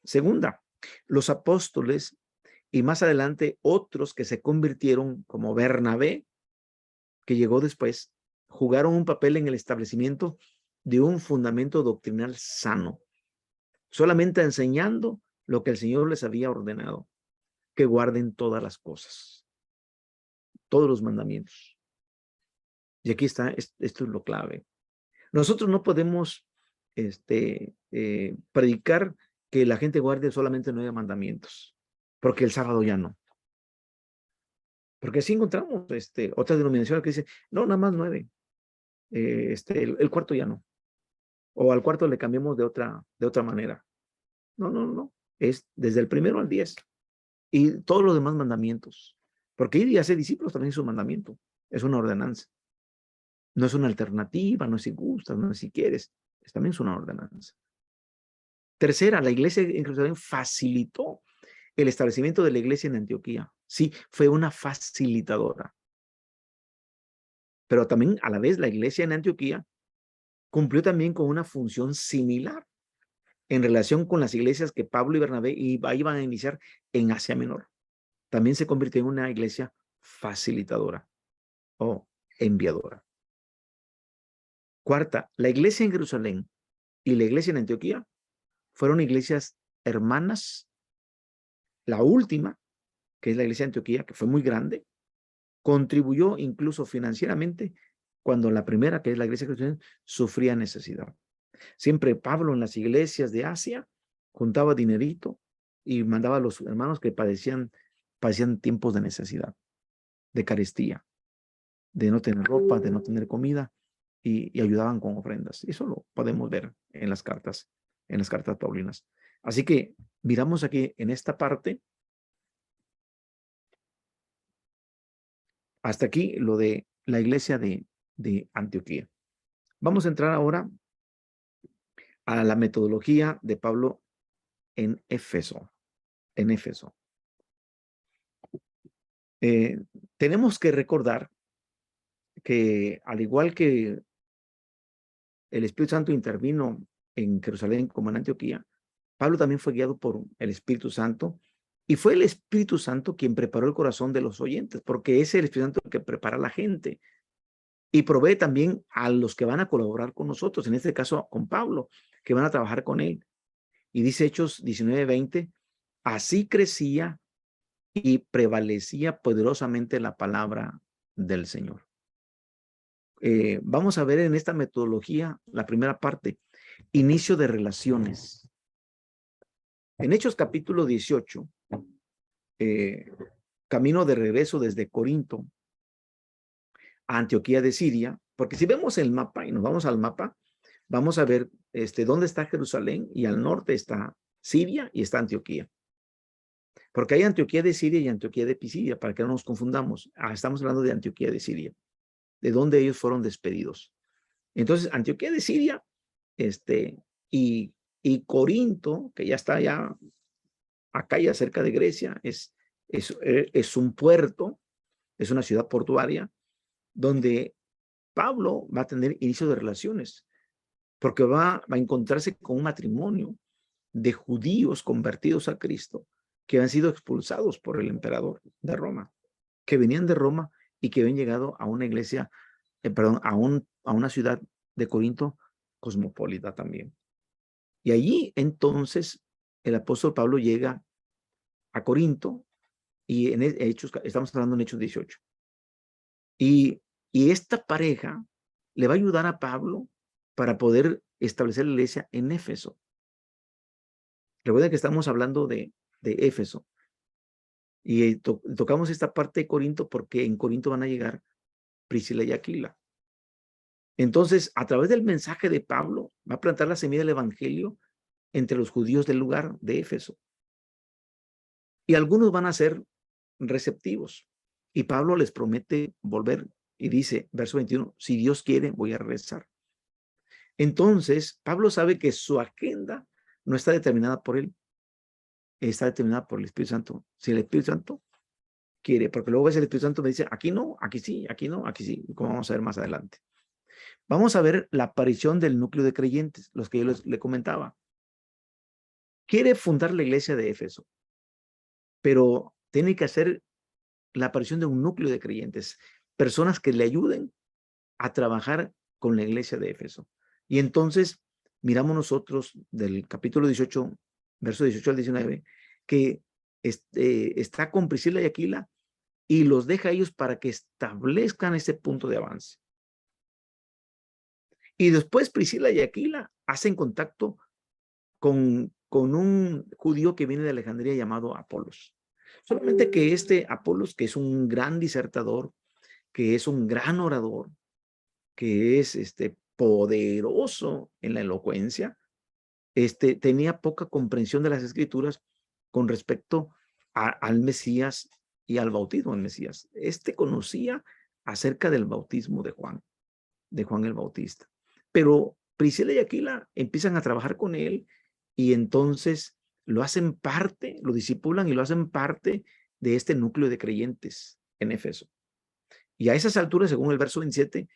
Segunda, los apóstoles y más adelante otros que se convirtieron como Bernabé, que llegó después, jugaron un papel en el establecimiento de un fundamento doctrinal sano, solamente enseñando lo que el Señor les había ordenado, que guarden todas las cosas, todos los mandamientos. Y aquí está, esto es lo clave. Nosotros no podemos predicar que la gente guarde solamente 9 mandamientos, porque el sábado ya no. Porque así encontramos otra denominación que dice, no, nada más 9. El cuarto ya no. O al cuarto le cambiamos de otra manera. No. Es desde el 1 al 10. Y todos los demás mandamientos. Porque ir y hacer discípulos también es un mandamiento. Es una ordenanza. No es una alternativa, no es si gustas, no es si quieres. También es una ordenanza. Tercera, la iglesia en Jerusalén facilitó el establecimiento de la iglesia en Antioquía. Sí, fue una facilitadora. Pero también a la vez la iglesia en Antioquía cumplió también con una función similar en relación con las iglesias que Pablo y Bernabé iban a iniciar en Asia Menor. También se convirtió en una iglesia facilitadora o enviadora. Cuarta, la iglesia en Jerusalén y la iglesia en Antioquía fueron iglesias hermanas. La última, que es la iglesia de Antioquía, que fue muy grande, contribuyó incluso financieramente cuando la primera, que es la iglesia de Jerusalén, sufría necesidad. Siempre Pablo en las iglesias de Asia juntaba dinerito y mandaba a los hermanos que padecían tiempos de necesidad, de carestía, de no tener ropa, de no tener comida, y ayudaban con ofrendas. Eso lo podemos ver en las cartas paulinas. Así que miramos aquí en esta parte, hasta aquí lo de la iglesia de Antioquía. Vamos a entrar ahora a la metodología de Pablo en Éfeso. Tenemos que recordar que al igual que el Espíritu Santo intervino en Jerusalén como en Antioquía, Pablo también fue guiado por el Espíritu Santo y fue el Espíritu Santo quien preparó el corazón de los oyentes, porque es el Espíritu Santo el que prepara a la gente y provee también a los que van a colaborar con nosotros, en este caso con Pablo, que van a trabajar con él. Y dice Hechos 19:20, así crecía y prevalecía poderosamente la palabra del Señor. Vamos a ver en esta metodología la primera parte, inicio de relaciones. En Hechos capítulo 18, camino de regreso desde Corinto a Antioquía de Siria, porque si vemos el mapa y nos vamos al mapa, vamos a ver dónde está Jerusalén, y al norte está Siria y está Antioquía. Porque hay Antioquía de Siria y Antioquía de Pisidia, para que no nos confundamos. Estamos hablando de Antioquía de Siria, de donde ellos fueron despedidos. Entonces, Antioquía de Siria, y, y Corinto, que ya está ya acá ya cerca de Grecia, es un puerto, es una ciudad portuaria, donde Pablo va a tener inicio de relaciones, porque va a encontrarse con un matrimonio de judíos convertidos a Cristo, que han sido expulsados por el emperador de Roma, que venían de Roma y que habían llegado a una iglesia, perdón, a una ciudad de Corinto cosmopolita también. Y allí entonces el apóstol Pablo llega a Corinto, y en Hechos, estamos hablando en Hechos 18. Y esta pareja le va a ayudar a Pablo para poder establecer la iglesia en Éfeso. Recuerden que estamos hablando de Éfeso. Y tocamos esta parte de Corinto porque en Corinto van a llegar Priscila y Aquila. Entonces, a través del mensaje de Pablo, va a plantar la semilla del evangelio entre los judíos del lugar de Éfeso. Y algunos van a ser receptivos. Y Pablo les promete volver y dice, verso 21, si Dios quiere, voy a regresar. Entonces, Pablo sabe que su agenda no está determinada por él, está determinada por el Espíritu Santo. Si el Espíritu Santo quiere, porque luego ves el Espíritu Santo me dice, aquí no, aquí sí, aquí no, aquí sí, como vamos a ver más adelante. Vamos a ver la aparición del núcleo de creyentes, los que yo le comentaba. Quiere fundar la iglesia de Éfeso, pero tiene que hacer la aparición de un núcleo de creyentes, personas que le ayuden a trabajar con la iglesia de Éfeso. Y entonces miramos nosotros del capítulo 18, verso 18 al 19, que está con Priscila y Aquila y los deja a ellos para que establezcan ese punto de avance. Y después Priscila y Aquila hacen contacto con un judío que viene de Alejandría llamado Apolos. Solamente que Apolos, que es un gran disertador, que es un gran orador, que es poderoso en la elocuencia, tenía poca comprensión de las escrituras con respecto al Mesías y al bautismo del Mesías. Conocía acerca del bautismo de Juan el Bautista. Pero Priscila y Aquila empiezan a trabajar con él, y entonces lo hacen parte, lo discipulan y lo hacen parte de este núcleo de creyentes en Éfeso. Y a esas alturas, según el verso 27,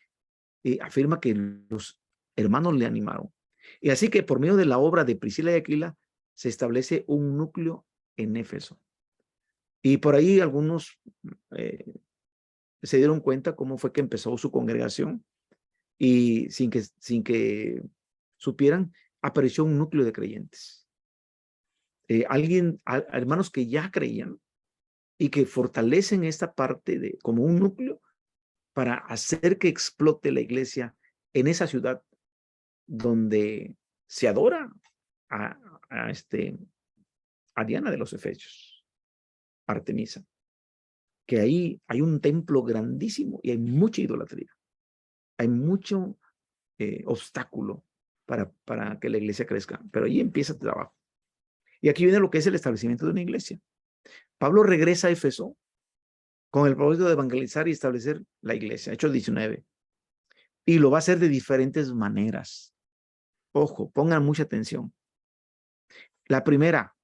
afirma que los hermanos le animaron. Y así que por medio de la obra de Priscila y Aquila se establece un núcleo en Éfeso. Y por ahí algunos se dieron cuenta cómo fue que empezó su congregación, y sin que supieran, apareció un núcleo de creyentes. Hermanos que ya creían y que fortalecen esta parte como un núcleo para hacer que explote la iglesia en esa ciudad donde se adora a, a Diana de los Efesios, Artemisa, que ahí hay un templo grandísimo y hay mucha idolatría. Hay mucho obstáculo para que la iglesia crezca, pero ahí empieza el trabajo. Y aquí viene lo que es el establecimiento de una iglesia. Pablo regresa a Éfeso con el propósito de evangelizar y establecer la iglesia, Hechos 19. Y lo va a hacer de diferentes maneras. Ojo, pongan mucha atención. La primera,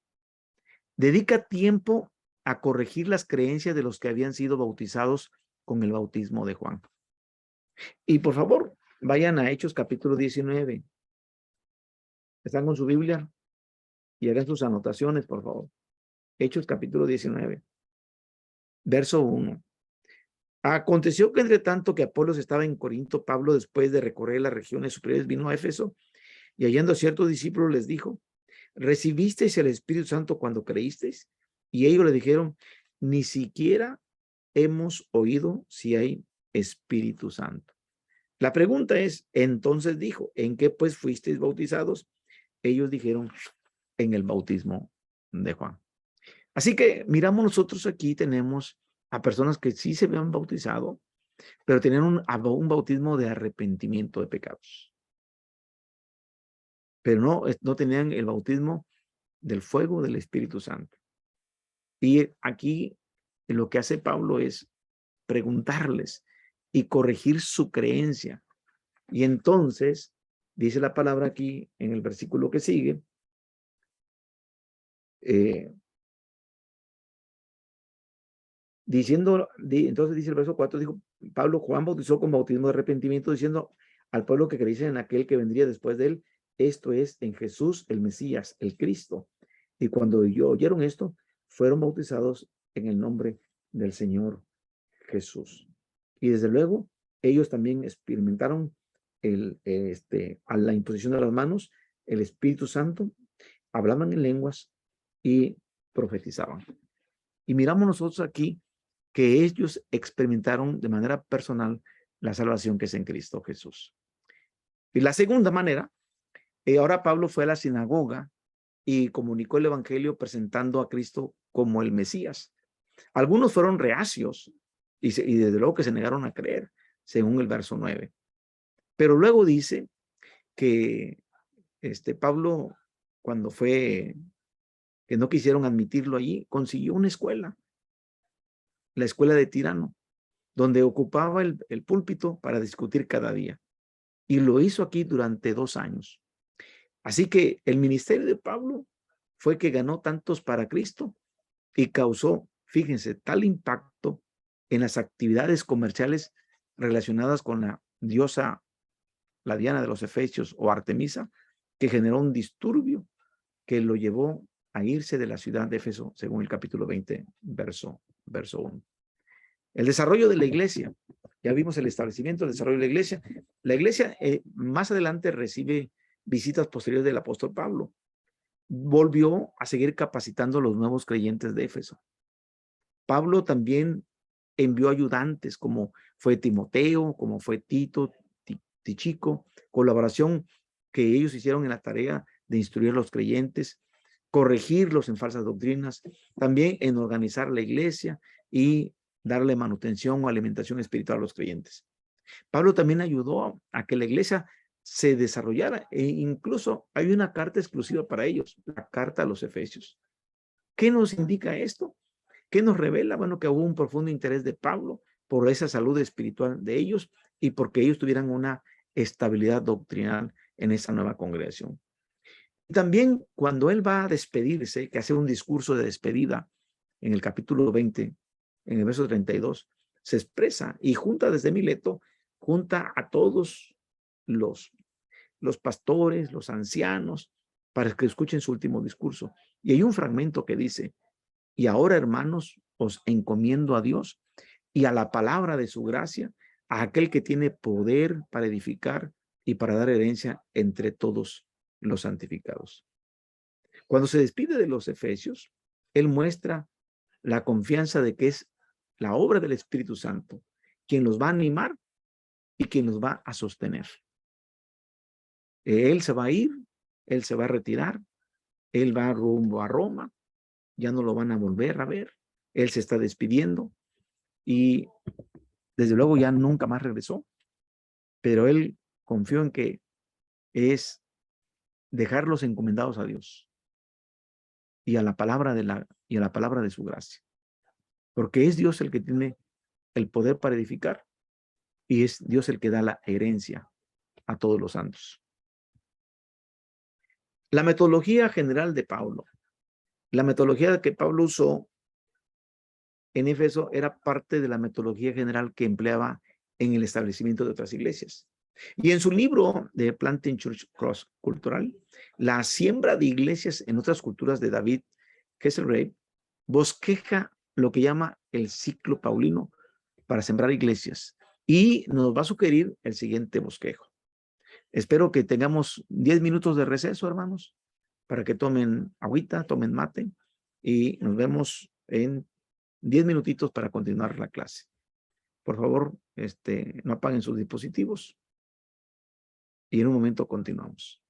dedica tiempo a corregir las creencias de los que habían sido bautizados con el bautismo de Juan. Y por favor, vayan a Hechos capítulo 19. ¿Están con su Biblia? Y hagan sus anotaciones, por favor. Hechos capítulo 19, verso 1. Aconteció que entre tanto que Apolos estaba en Corinto, Pablo, después de recorrer las regiones superiores, vino a Éfeso, y hallando a ciertos discípulos les dijo, ¿recibisteis el Espíritu Santo cuando creísteis? Y ellos le dijeron, ni siquiera hemos oído si hay Espíritu Santo. La pregunta es, entonces dijo, ¿en qué pues fuisteis bautizados? Ellos dijeron, en el bautismo de Juan. Así que miramos nosotros aquí, tenemos a personas que sí se habían bautizado, pero tenían un bautismo de arrepentimiento de pecados. pero no tenían el bautismo del fuego del Espíritu Santo. Y aquí lo que hace Pablo es preguntarles y corregir su creencia. Y entonces, dice la palabra aquí en el versículo que sigue, entonces dice el verso 4, dijo Pablo: Juan bautizó con bautismo de arrepentimiento, diciendo al pueblo que creyese en aquel que vendría después de él, esto es, en Jesús el Mesías, el Cristo. Y cuando oyeron esto, fueron bautizados en el nombre del Señor Jesús. Y desde luego, ellos también experimentaron a la imposición de las manos, el Espíritu Santo, hablaban en lenguas y profetizaban. Y miramos nosotros aquí que ellos experimentaron de manera personal la salvación que es en Cristo Jesús. Y la segunda manera, ahora Pablo fue a la sinagoga y comunicó el evangelio presentando a Cristo como el Mesías. Algunos fueron reacios y desde luego que se negaron a creer, según el verso 9. Pero luego dice que Pablo, cuando fue, que no quisieron admitirlo allí, consiguió una escuela, la escuela de Tirano, donde ocupaba el púlpito para discutir cada día. Y lo hizo aquí durante 2 años. Así que el ministerio de Pablo fue que ganó tantos para Cristo y causó, fíjense, tal impacto en las actividades comerciales relacionadas con la diosa, la Diana de los Efesios o Artemisa, que generó un disturbio que lo llevó a irse de la ciudad de Éfeso, según el capítulo 20, verso 1. El desarrollo de la iglesia. Ya vimos el establecimiento, el desarrollo de la iglesia. La iglesia más adelante recibe visitas posteriores del apóstol Pablo. Volvió a seguir capacitando a los nuevos creyentes de Éfeso. Pablo también envió ayudantes como fue Timoteo, como fue Tito, Tichico, colaboración que ellos hicieron en la tarea de instruir a los creyentes, corregirlos en falsas doctrinas, también en organizar la iglesia y darle manutención o alimentación espiritual a los creyentes. Pablo también ayudó a que la iglesia se desarrollara e incluso hay una carta exclusiva para ellos, la carta a los Efesios. ¿Qué nos indica esto? ¿Qué nos revela? Bueno, que hubo un profundo interés de Pablo por esa salud espiritual de ellos y porque ellos tuvieran una estabilidad doctrinal en esa nueva congregación. Y también cuando él va a despedirse, que hace un discurso de despedida en el capítulo 20, en el verso 32, se expresa y junta desde Mileto, junta a todos los pastores, los ancianos, para que escuchen su último discurso. Y hay un fragmento que dice: y ahora, hermanos, os encomiendo a Dios y a la palabra de su gracia, a aquel que tiene poder para edificar y para dar herencia entre todos los santificados. Cuando se despide de los Efesios, él muestra la confianza de que es la obra del Espíritu Santo quien los va a animar y quien los va a sostener. Él se va a ir, él se va a retirar, él va rumbo a Roma, ya no lo van a volver a ver, él se está despidiendo y desde luego ya nunca más regresó, pero él confió en que es dejarlos encomendados a Dios y a la palabra de su gracia, porque es Dios el que tiene el poder para edificar y es Dios el que da la herencia a todos los santos. La metodología general de Pablo. La metodología que Pablo usó en Éfeso era parte de la metodología general que empleaba en el establecimiento de otras iglesias. Y en su libro de Planting Church Cross Cultural, la siembra de iglesias en otras culturas de David Kesselring, bosqueja lo que llama el ciclo paulino para sembrar iglesias y nos va a sugerir el siguiente bosquejo. Espero que tengamos 10 minutos de receso, hermanos, para que tomen agüita, tomen mate y nos vemos en 10 minutitos para continuar la clase. Por favor, no apaguen sus dispositivos y en un momento continuamos.